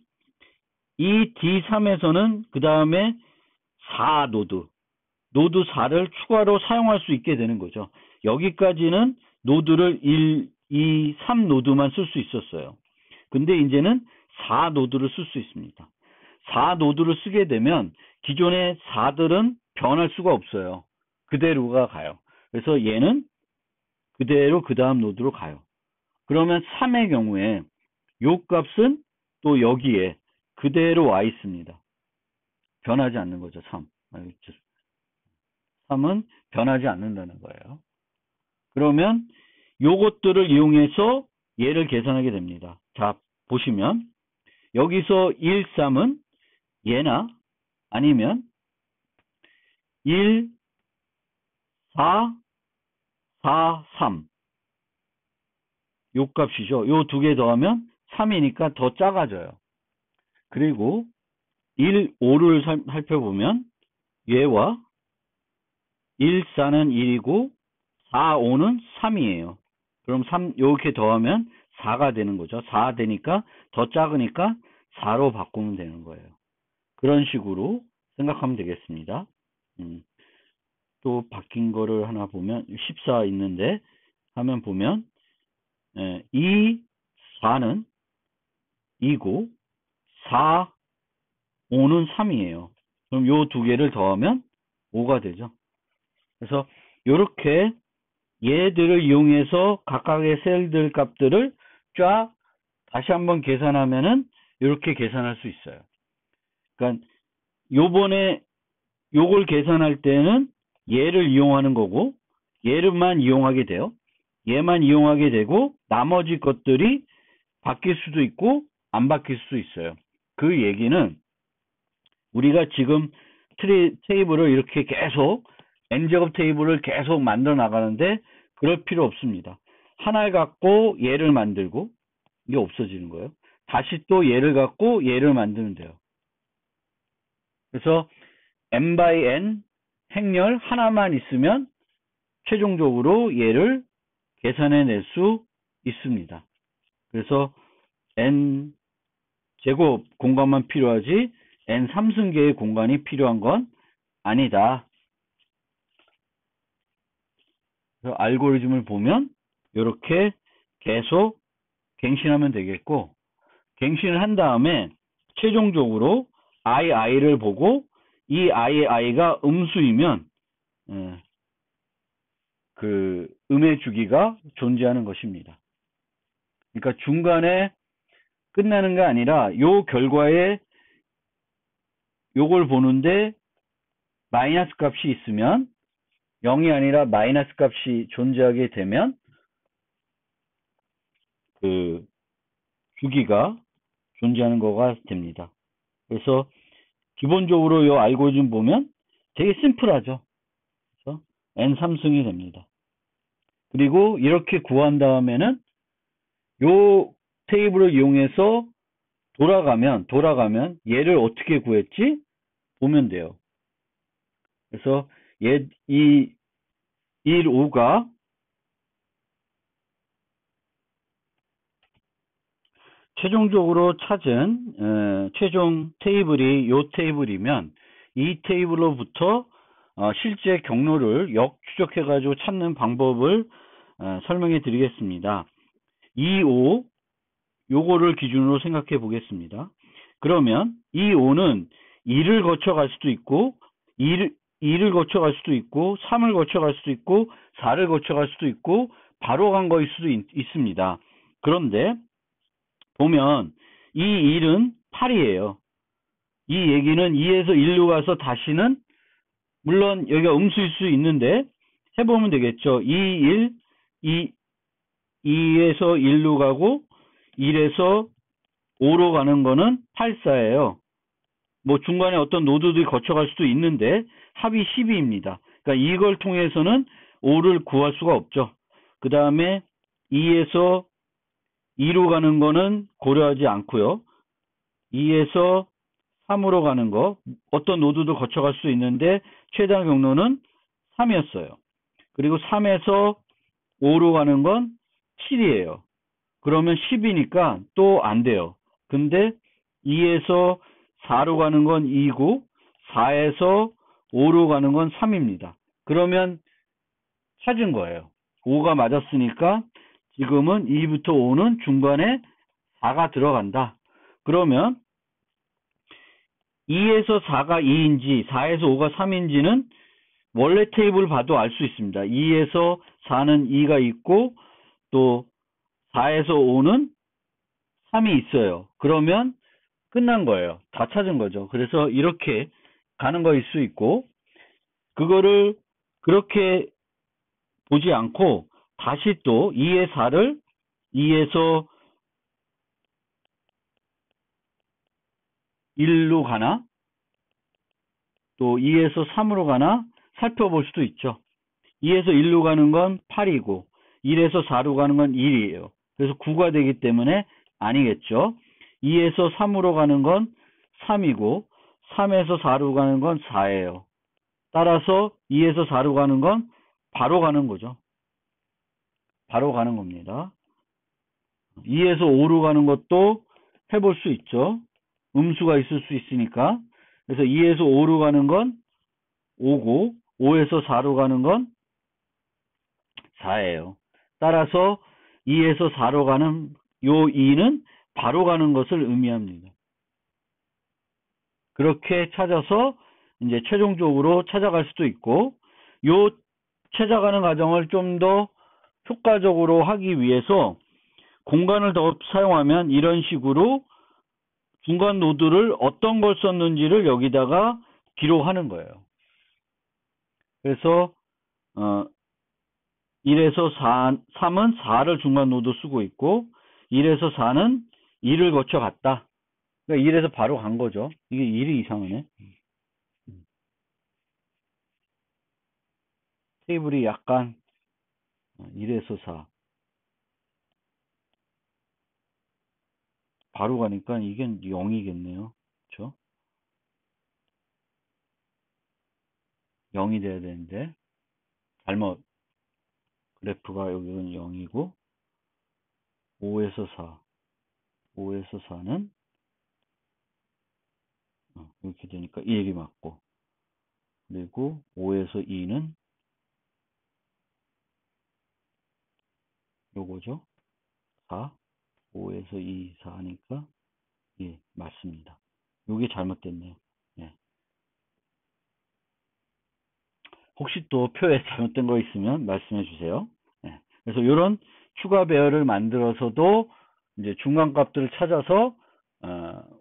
이 D3에서는 그 다음에 4노드, 노드 4를 추가로 사용할 수 있게 되는 거죠. 여기까지는 노드를 1, 2, 3노드만 쓸 수 있었어요. 근데 이제는 4노드를 쓸 수 있습니다. 4노드를 쓰게 되면 기존의 4들은 변할 수가 없어요. 그대로가 가요. 그래서 얘는 그대로 그 다음 노드로 가요. 그러면 3의 경우에 요 값은 또 여기에 그대로 와 있습니다. 변하지 않는 거죠. 3은 변하지 않는다는 거예요. 그러면 요것들을 이용해서 얘를 계산하게 됩니다. 자, 보시면 여기서 1, 3은 얘나 아니면 1, 4, 4, 3 요 값이죠. 요 두 개 더하면 3이니까 더 작아져요. 그리고 1, 5를 살펴보면 얘와 1, 4는 1이고 4, 5는 3이에요. 그럼 3 이렇게 더하면 4가 되는 거죠. 4 되니까 더 작으니까 4로 바꾸면 되는 거예요. 그런 식으로 생각하면 되겠습니다. 또 바뀐 거를 하나 보면 14 있는데 하면 보면 2, 4는 2고 4, 5는 3이에요. 그럼 요 두 개를 더하면 5가 되죠. 그래서 이렇게 얘들을 이용해서 각각의 셀들 값들을 쫙 다시 한번 계산하면은 이렇게 계산할 수 있어요. 그러니까 요번에 요걸 계산할 때는 얘를 이용하는 거고 얘를만 이용하게 돼요. 얘만 이용하게 되고 나머지 것들이 바뀔 수도 있고 안 바뀔 수도 있어요. 그 얘기는 우리가 지금 테이블을 이렇게 계속 n제곱 테이블을 계속 만들어 나가는데 그럴 필요 없습니다. 하나를 갖고 얘를 만들고 이게 없어지는 거예요. 다시 또 얘를 갖고 얘를 만들면 돼요. 그래서 n by n 행렬 하나만 있으면 최종적으로 얘를 계산해낼 수 있습니다. 그래서 n 제곱 공간만 필요하지 n 3승계의 공간이 필요한 건 아니다. 그래서 알고리즘을 보면 이렇게 계속 갱신하면 되겠고 갱신을 한 다음에 최종적으로 i를 보고 이 i가 음수이면 그 음의 주기가 존재하는 것입니다. 그러니까 중간에 끝나는 게 아니라 요 결과에 요걸 보는데 마이너스 값이 있으면 0이 아니라 마이너스 값이 존재하게 되면 그 주기가 존재하는 거가 됩니다. 그래서 기본적으로 이 알고리즘 보면 되게 심플하죠. 그래서 n 3승이 됩니다. 그리고 이렇게 구한 다음에는 요 테이블을 이용해서 돌아가면 얘를 어떻게 구했지? 보면 돼요. 그래서 이 1, 5가 최종적으로 찾은 최종 테이블이 요 테이블이면 이 테이블로부터 실제 경로를 역추적해가지고 찾는 방법을 설명해 드리겠습니다. 2, 5 요거를 기준으로 생각해 보겠습니다. 그러면 이 5는 2를 거쳐갈 수도 있고 2를 거쳐갈 수도 있고 3을 거쳐갈 수도 있고 4를 거쳐갈 수도 있고 바로 간 거일 수도 있습니다. 그런데 보면 이 1은 8이에요. 이 얘기는 2에서 1로 가서 다시는 물론 여기가 음수일 수 있는데 해보면 되겠죠. 2, 1, 2에서 1로 가고 1에서 5로 가는 거는 8, 4예요. 뭐 중간에 어떤 노드들이 거쳐갈 수도 있는데 합이 12입니다. 그러니까 이걸 통해서는 5를 구할 수가 없죠. 그 다음에 2에서 2로 가는 거는 고려하지 않고요. 2에서 3으로 가는 거 어떤 노드도 거쳐갈 수 있는데 최단 경로는 3이었어요. 그리고 3에서 5로 가는 건 7이에요. 그러면 10이니까 또 안 돼요. 근데 2에서 4로 가는 건 2고 4에서 5로 가는 건 3입니다. 그러면 찾은 거예요. 5가 맞았으니까 지금은 2부터 5는 중간에 4가 들어간다. 그러면 2에서 4가 2인지 4에서 5가 3인지는 원래 테이블 봐도 알 수 있습니다. 2에서 4는 2가 있고 또 4에서 5는 3이 있어요. 그러면 끝난 거예요. 다 찾은 거죠. 그래서 이렇게 가는 거일 수 있고 그거를 그렇게 보지 않고 다시 또 2의 4를 2에서 1로 가나 또 2에서 3으로 가나 살펴볼 수도 있죠. 2에서 1로 가는 건 8이고 1에서 4로 가는 건 1이에요. 그래서 9가 되기 때문에 아니겠죠. 2에서 3으로 가는 건 3이고 3에서 4로 가는 건 4예요. 따라서 2에서 4로 가는 건 바로 가는 거죠. 바로 가는 겁니다. 2에서 5로 가는 것도 해볼 수 있죠. 음수가 있을 수 있으니까. 그래서 2에서 5로 가는 건 5고 5에서 4로 가는 건 4예요. 따라서 2에서 4로 가는 요 2는 바로 가는 것을 의미합니다. 그렇게 찾아서 이제 최종적으로 찾아갈 수도 있고 요 찾아가는 과정을 좀 더 효과적으로 하기 위해서 공간을 더 사용하면 이런 식으로 중간 노드를 어떤 걸 썼는지를 여기다가 기록하는 거예요. 그래서 1에서 3은 4를 중간 노드 쓰고 있고 1에서 4는 2를 거쳐 갔다. 그러니까 1에서 바로 간 거죠. 이게 1이 이상하네. 테이블이 약간 1에서 4 바로 가니까 이게 0이겠네요. 그렇죠? 0이 돼야 되는데 잘못 그래프가 여기는 0이고 5에서 4 5에서 4는 이렇게 되니까 1이 맞고 그리고 5에서 2는 요거죠. 4 5에서 2 4니까 예 맞습니다. 요게 잘못됐네요. 예. 혹시 또 표에 잘못된 거 있으면 말씀해 주세요. 예. 그래서 이런 추가 배열을 만들어서도 이제 중간값들을 찾아서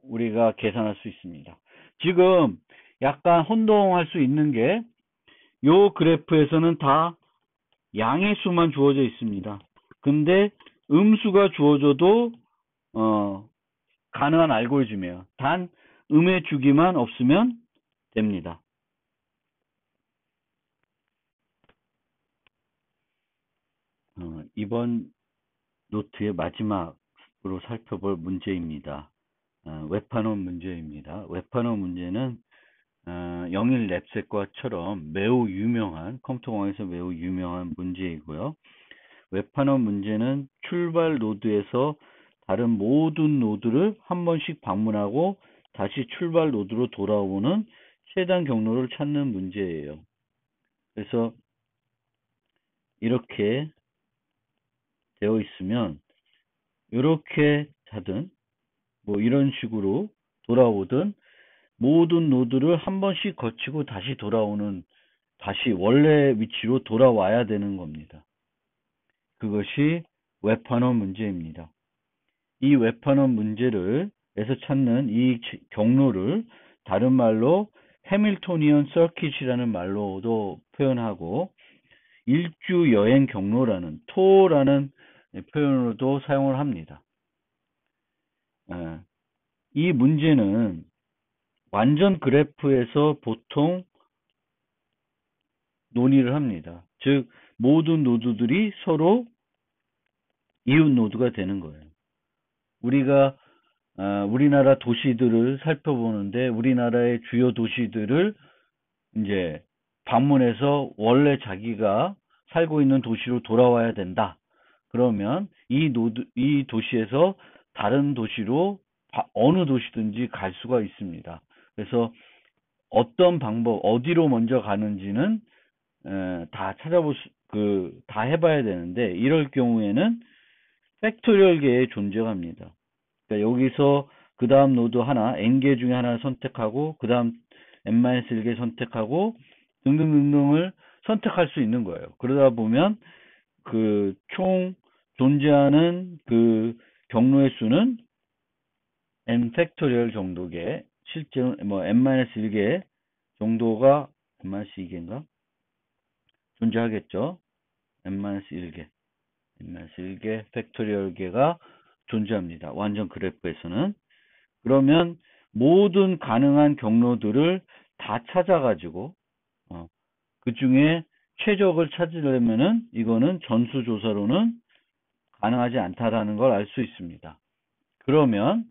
우리가 계산할 수 있습니다. 지금 약간 혼동할 수 있는 게 요 그래프에서는 다 양의 수만 주어져 있습니다. 근데 음수가 주어져도 가능한 알고리즘이에요. 단 음의 주기만 없으면 됩니다. 이번 노트의 마지막으로 살펴볼 문제입니다. 웹판원 문제입니다. 웹판원 문제는 영일 랩셋과처럼 매우 유명한, 컴퓨터공학에서 매우 유명한 문제이고요. 웹판원 문제는 출발 노드에서 다른 모든 노드를 한 번씩 방문하고 다시 출발 노드로 돌아오는 최단 경로를 찾는 문제예요. 그래서 이렇게 되어 있으면 이렇게 하든 뭐 이런 식으로 돌아오든 모든 노드를 한 번씩 거치고 다시 돌아오는, 다시 원래 위치로 돌아와야 되는 겁니다. 그것이 웹판원 문제입니다. 이 웹판원 문제를 에서 찾는 이 경로를 다른 말로 해밀토니언 서킷이라는 말로도 표현하고 일주 여행 경로라는 토라는 표현으로도 사용을 합니다. 이 문제는 완전 그래프에서 보통 논의를 합니다. 즉 모든 노드들이 서로 이웃 노드가 되는 거예요. 우리가 우리나라 도시들을 살펴보는데 우리나라의 주요 도시들을 이제 방문해서 원래 자기가 살고 있는 도시로 돌아와야 된다. 그러면 이 도시에서 다른 도시로 어느 도시든지 갈 수가 있습니다. 그래서 어떤 방법, 어디로 먼저 가는지는 다 다 해봐야 되는데, 이럴 경우에는 팩토리얼계의 존재가 합니다. 그러니까 여기서 그 다음 노드 하나, n개 중에 하나를 선택하고, 그 다음 n-1개 선택하고, 등등등등을 선택할 수 있는 거예요. 그러다 보면, 총 존재하는 경로의 수는 n 팩토리얼 정도게, 실제로 n-1개 정도가, n-2개인가? 존재하겠죠. n-1개 팩토리얼계가 존재합니다. 완전 그래프에서는. 그러면 모든 가능한 경로들을 다 찾아가지고 그 중에 최적을 찾으려면은 이거는 전수조사로는 가능하지 않다라는 걸 알 수 있습니다. 그러면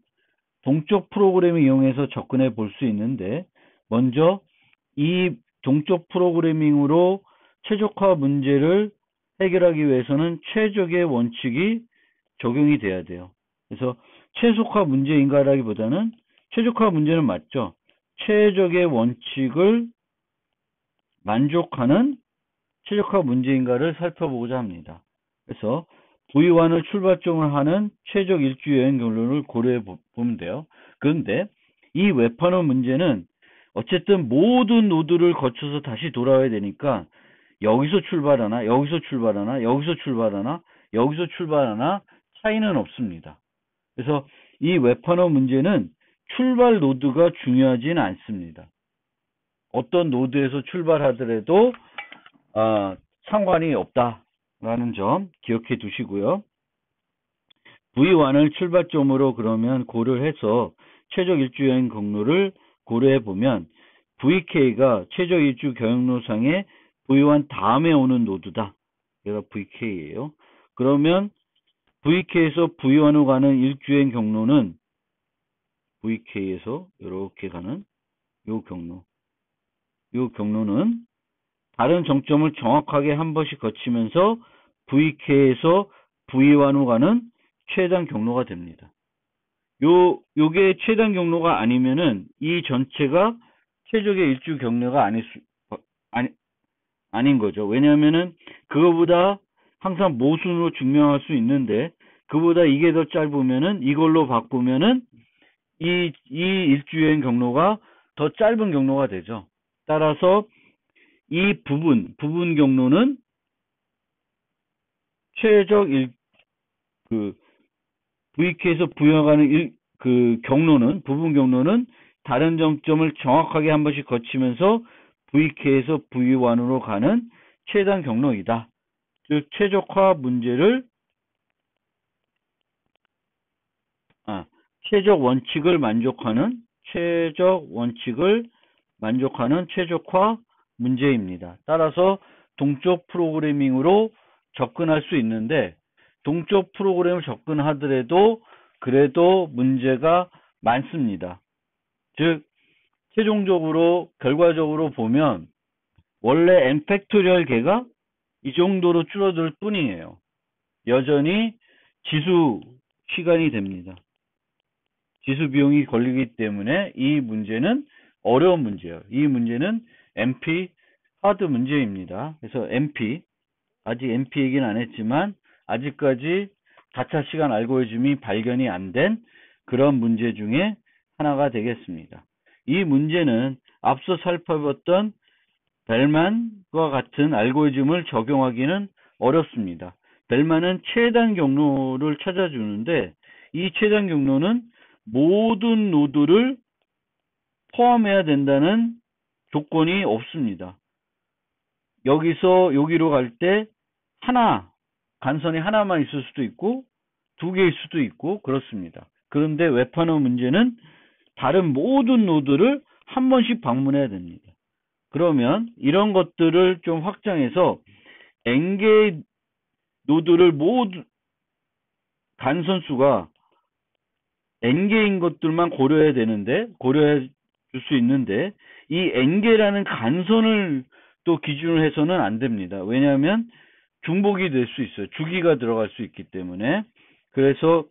동적 프로그램을 이용해서 접근해 볼 수 있는데, 먼저 이 동적 프로그래밍으로 최적화 문제를 해결하기 위해서는 최적의 원칙이 적용이 돼야 돼요. 그래서 최적화 문제인가라기보다는 최적화 문제는 맞죠. 최적의 원칙을 만족하는 최적화 문제인가를 살펴보고자 합니다. 그래서 V1을 출발점을 하는 최적 일주 여행 경로를 고려해 보면 돼요. 그런데 이 웹판원 문제는 어쨌든 모든 노드를 거쳐서 다시 돌아와야 되니까 여기서 출발하나, 여기서 출발하나, 여기서 출발하나, 여기서 출발하나 차이는 없습니다. 그래서 이 웹판원 문제는 출발 노드가 중요하지는 않습니다. 어떤 노드에서 출발하더라도 상관이 없다라는 점 기억해 두시고요. V1을 출발점으로 그러면 고려해서 최적 일주여행 경로를 고려해 보면 VK가 최적 일주 경로상에 V1 다음에 오는 노드다. 얘가 VK예요. 그러면 VK에서 V1으로 가는 일주여행 경로는 VK에서 이렇게 가는 요 경로는 다른 정점을 정확하게 한 번씩 거치면서 VK에서 V1으로 가는 최단 경로가 됩니다. 요게 최단 경로가 아니면은 이 전체가 최적의 일주 경로가 아닌 거죠. 왜냐하면은 그거보다 항상 모순으로 증명할 수 있는데, 그보다 이게 더 짧으면은 이걸로 바꾸면은 이 일주여행 경로가 더 짧은 경로가 되죠. 따라서 이 부분 경로는 최적 VK에서 부여가는 경로는, 부분 경로는 다른 정점을 정확하게 한 번씩 거치면서 VK에서 V1으로 가는 최단 경로이다. 즉 최적화 문제를 최적 원칙을 만족하는 최적화 문제입니다. 따라서 동적 프로그래밍으로 접근할 수 있는데 동적 프로그램을 접근하더라도 그래도 문제가 많습니다. 즉 최종적으로 결과적으로 보면 원래 n 팩토리얼 개가 이 정도로 줄어들 뿐이에요. 여전히 지수 시간이 됩니다. 지수 비용이 걸리기 때문에 이 문제는 어려운 문제예요. 이 문제는 NP 하드 문제입니다. 그래서 NP, 아직 NP 얘기는 안 했지만 아직까지 다차 시간 알고리즘이 발견이 안 된 그런 문제 중에 하나가 되겠습니다. 이 문제는 앞서 살펴봤던 벨만과 같은 알고리즘을 적용하기는 어렵습니다. 벨만은 최단 경로를 찾아주는데 이 최단 경로는 모든 노드를 포함해야 된다는 조건이 없습니다. 여기서 여기로 갈 때 간선이 하나만 있을 수도 있고 두 개일 수도 있고 그렇습니다. 그런데 웹하너 문제는 다른 모든 노드를 한 번씩 방문해야 됩니다. 그러면 이런 것들을 좀 확장해서 n개의 노드를 모두 간선수가 n개인 것들만 고려해야 줄 수 있는데 이 n개라는 간선을 또 기준으로 해서는 안 됩니다. 왜냐하면 중복이 될 수 있어요. 주기가 들어갈 수 있기 때문에. 그래서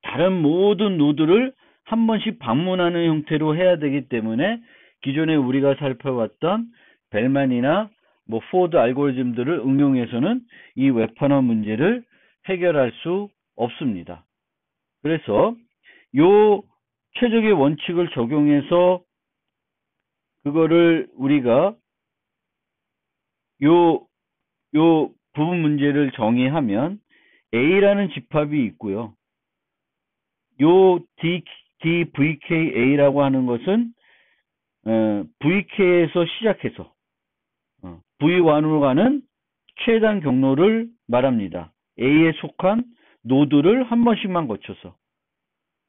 다른 모든 노드를 한 번씩 방문하는 형태로 해야 되기 때문에 기존에 우리가 살펴봤던 벨만이나 포드 알고리즘들을 응용해서는 이 웹하너 문제를 해결할 수 없습니다. 그래서 요 최적의 원칙을 적용해서 그거를 우리가 요 부분 문제를 정의하면 A라는 집합이 있고요. 요 DVKA라고 하는 것은 VK에서 시작해서 V1으로 가는 최단 경로를 말합니다. A에 속한 노드를 한 번씩만 거쳐서.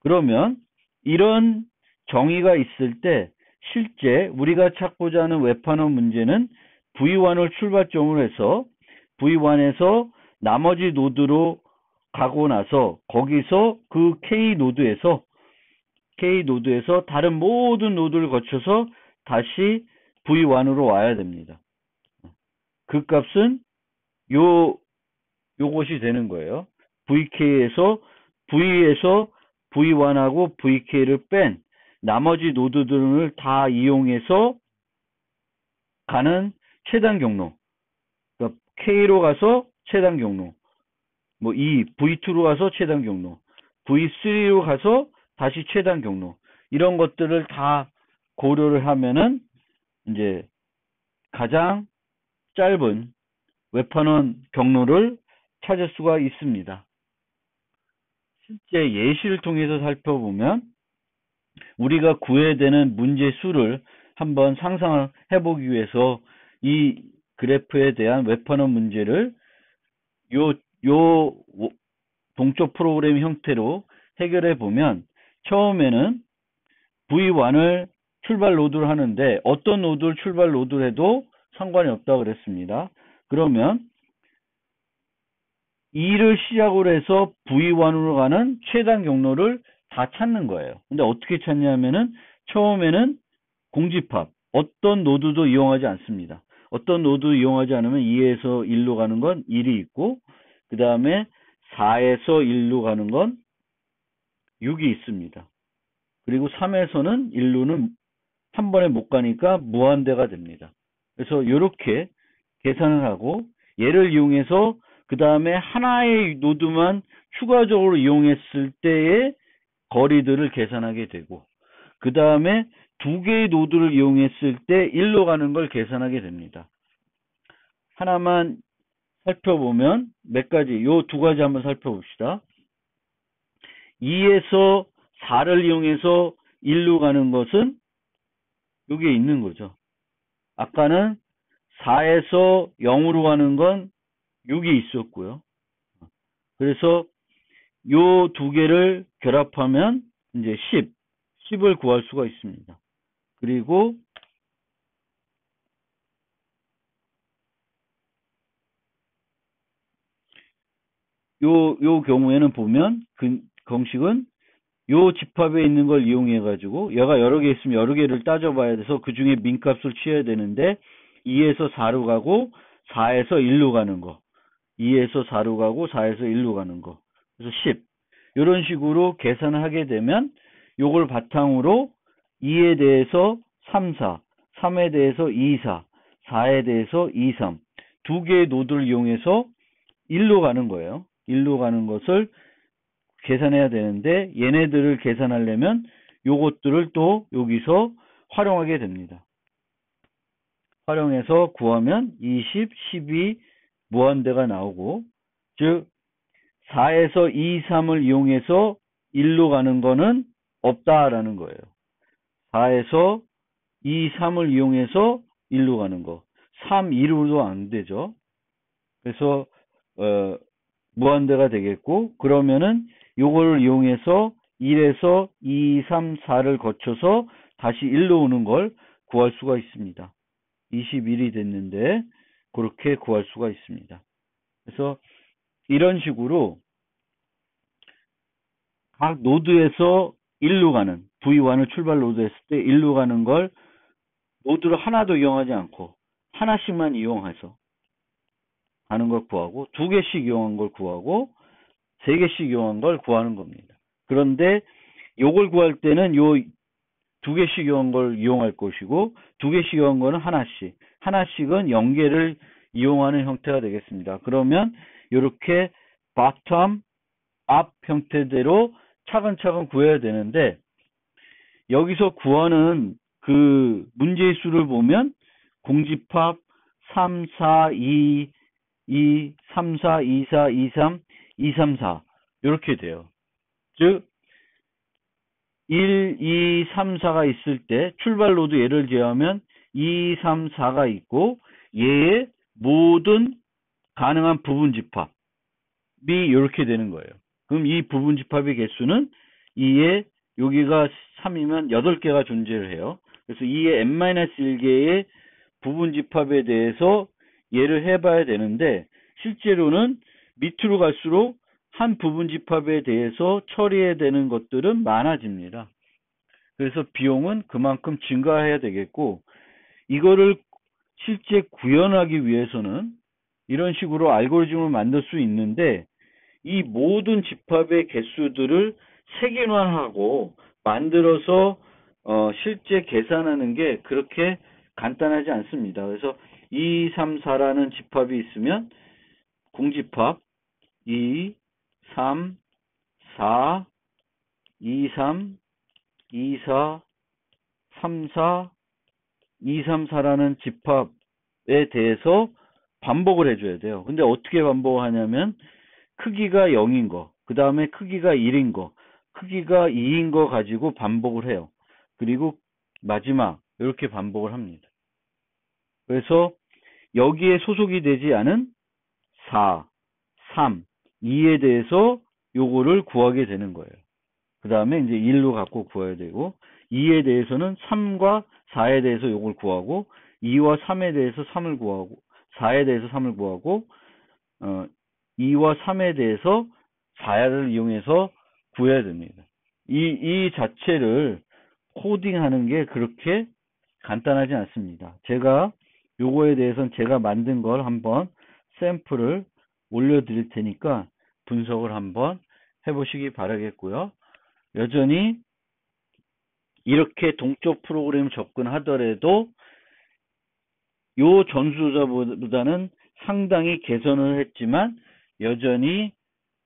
그러면 이런 정의가 있을 때 실제 우리가 찾고자 하는 웹하너 문제는 V1을 출발점으로 해서 V1에서 나머지 노드로 가고 나서 거기서 그 K 노드에서 다른 모든 노드를 거쳐서 다시 V1으로 와야 됩니다. 그 값은 요것이 되는 거예요. V에서 V1하고 VK를 뺀 나머지 노드들을 다 이용해서 가는 최단 경로. 그러니까 K로 가서 최단 경로. V2로 가서 최단 경로. V3로 가서 다시 최단 경로. 이런 것들을 다 고려를 하면은 이제 가장 짧은 웹하너 경로를 찾을 수가 있습니다. 실제 예시를 통해서 살펴보면 우리가 구해야 되는 문제 수를 한번 상상을 해보기 위해서 이 그래프에 대한 웹하너 문제를 요 동적 프로그램 형태로 해결해 보면 처음에는 V1을 출발 노드를 하는데 어떤 노드를 출발 노드를 해도 상관이 없다고 그랬습니다. 그러면 2를 시작으로 해서 V1으로 가는 최단 경로를 다 찾는 거예요. 근데 어떻게 찾냐면은 처음에는 공집합, 어떤 노드도 이용하지 않습니다. 어떤 노드 이용하지 않으면 2에서 1로 가는 건 1이 있고 그 다음에 4에서 1로 가는 건 6이 있습니다. 그리고 3에서는 1로는 한 번에 못 가니까 무한대가 됩니다. 그래서 이렇게 계산을 하고 얘를 이용해서 그 다음에 하나의 노드만 추가적으로 이용했을 때의 거리들을 계산하게 되고 그 다음에 두 개의 노드를 이용했을 때 1로 가는 걸 계산하게 됩니다. 하나만 살펴보면 몇 가지, 요 두 가지 한번 살펴봅시다. 2에서 4를 이용해서 1로 가는 것은 여기에 있는 거죠. 아까는 4에서 0으로 가는 건 6이 있었고요. 그래서 요 두 개를 결합하면 이제 10을 구할 수가 있습니다. 그리고 요 경우에는 보면 그 공식은 요 집합에 있는 걸 이용해 가지고 얘가 여러 개 있으면 여러 개를 따져봐야 돼서 그 중에 민값을 취해야 되는데 2에서 4로 가고 4에서 1로 가는 거, 2에서 4로 가고 4에서 1로 가는 거, 그래서 10 이런 식으로 계산을 하게 되면 요걸 바탕으로 2에 대해서 3, 4, 3에 대해서 2, 4, 4에 대해서 2, 3 두 개의 노드를 이용해서 1로 가는 거예요. 1로 가는 것을 계산해야 되는데 얘네들을 계산하려면 요것들을 또 여기서 활용하게 됩니다. 활용해서 구하면 20, 12 무한대가 나오고, 즉 4에서 2, 3을 이용해서 1로 가는 거는 없다라는 거예요. 4에서 2, 3을 이용해서 1로 가는 거. 3, 2로도 안 되죠. 그래서 무한대가 되겠고, 그러면은 요걸 이용해서 1에서 2, 3, 4를 거쳐서 다시 1로 오는 걸 구할 수가 있습니다. 21이 됐는데 그렇게 구할 수가 있습니다. 그래서 이런 식으로 각 노드에서 1로 가는 V1을 출발 노드 했을 때 1로 가는 걸 노드를 하나도 이용하지 않고 하나씩만 이용해서 가는 걸 구하고, 두 개씩 이용한 걸 구하고, 세 개씩 이용한 걸 구하는 겁니다. 그런데 요걸 구할 때는 요 두 개씩 이용한 걸 이용할 것이고, 두 개씩 이용한 거는 하나씩은 연계를 이용하는 형태가 되겠습니다. 그러면 이렇게 bottom, up 형태대로 차근차근 구해야 되는데, 여기서 구하는 그 문제의 수를 보면 공집합 3, 4, 2, 3, 4, 2, 4, 2, 3, 2, 3, 4 이렇게 돼요. 즉 1, 2, 3, 4가 있을 때 출발 노드 예를 제하면 2, 3, 4가 있고 얘의 모든 가능한 부분 집합이 이렇게 되는 거예요. 그럼 이 부분 집합의 개수는 2에 여기가 3이면 8개가 존재를 해요. 그래서 2의 n-1개의 부분 집합에 대해서 예를 해봐야 되는데, 실제로는 밑으로 갈수록 한 부분 집합에 대해서 처리해야 되는 것들은 많아집니다. 그래서 비용은 그만큼 증가해야 되겠고, 이거를 실제 구현하기 위해서는 이런 식으로 알고리즘을 만들 수 있는데, 이 모든 집합의 개수들을 색인화하고 만들어서 실제 계산하는 게 그렇게 간단하지 않습니다. 그래서 2, 3, 4라는 집합이 있으면 공집합 2, 3, 4, 2, 3, 2, 4, 3, 4, 2, 3, 4라는 집합에 대해서 반복을 해줘야 돼요. 근데 어떻게 반복하냐면 크기가 0인 거, 그 다음에 크기가 1인 거, 크기가 2인 거 가지고 반복을 해요. 그리고 마지막 이렇게 반복을 합니다. 그래서 여기에 소속이 되지 않은 4, 3, 2에 대해서 요거를 구하게 되는 거예요. 그 다음에 이제 1로 갖고 구해야 되고, 2에 대해서는 3과 4에 대해서 요걸 구하고, 2와 3에 대해서 3을 구하고, 4에 대해서 3을 구하고, 2와 3에 대해서 4를 이용해서 구해야 됩니다. 이 자체를 코딩하는 게 그렇게 간단하지 않습니다. 제가 요거에 대해서는 제가 만든 걸 한번 샘플을 올려드릴 테니까 분석을 한번 해보시기 바라겠고요. 여전히 이렇게 동적 프로그램 접근하더라도 요 전수조사보다는 상당히 개선을 했지만 여전히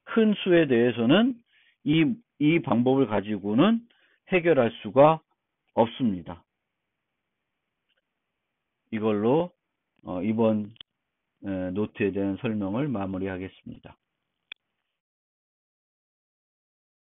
큰 수에 대해서는 이 방법을 가지고는 해결할 수가 없습니다. 이걸로 이번 노트에 대한 설명을 마무리하겠습니다.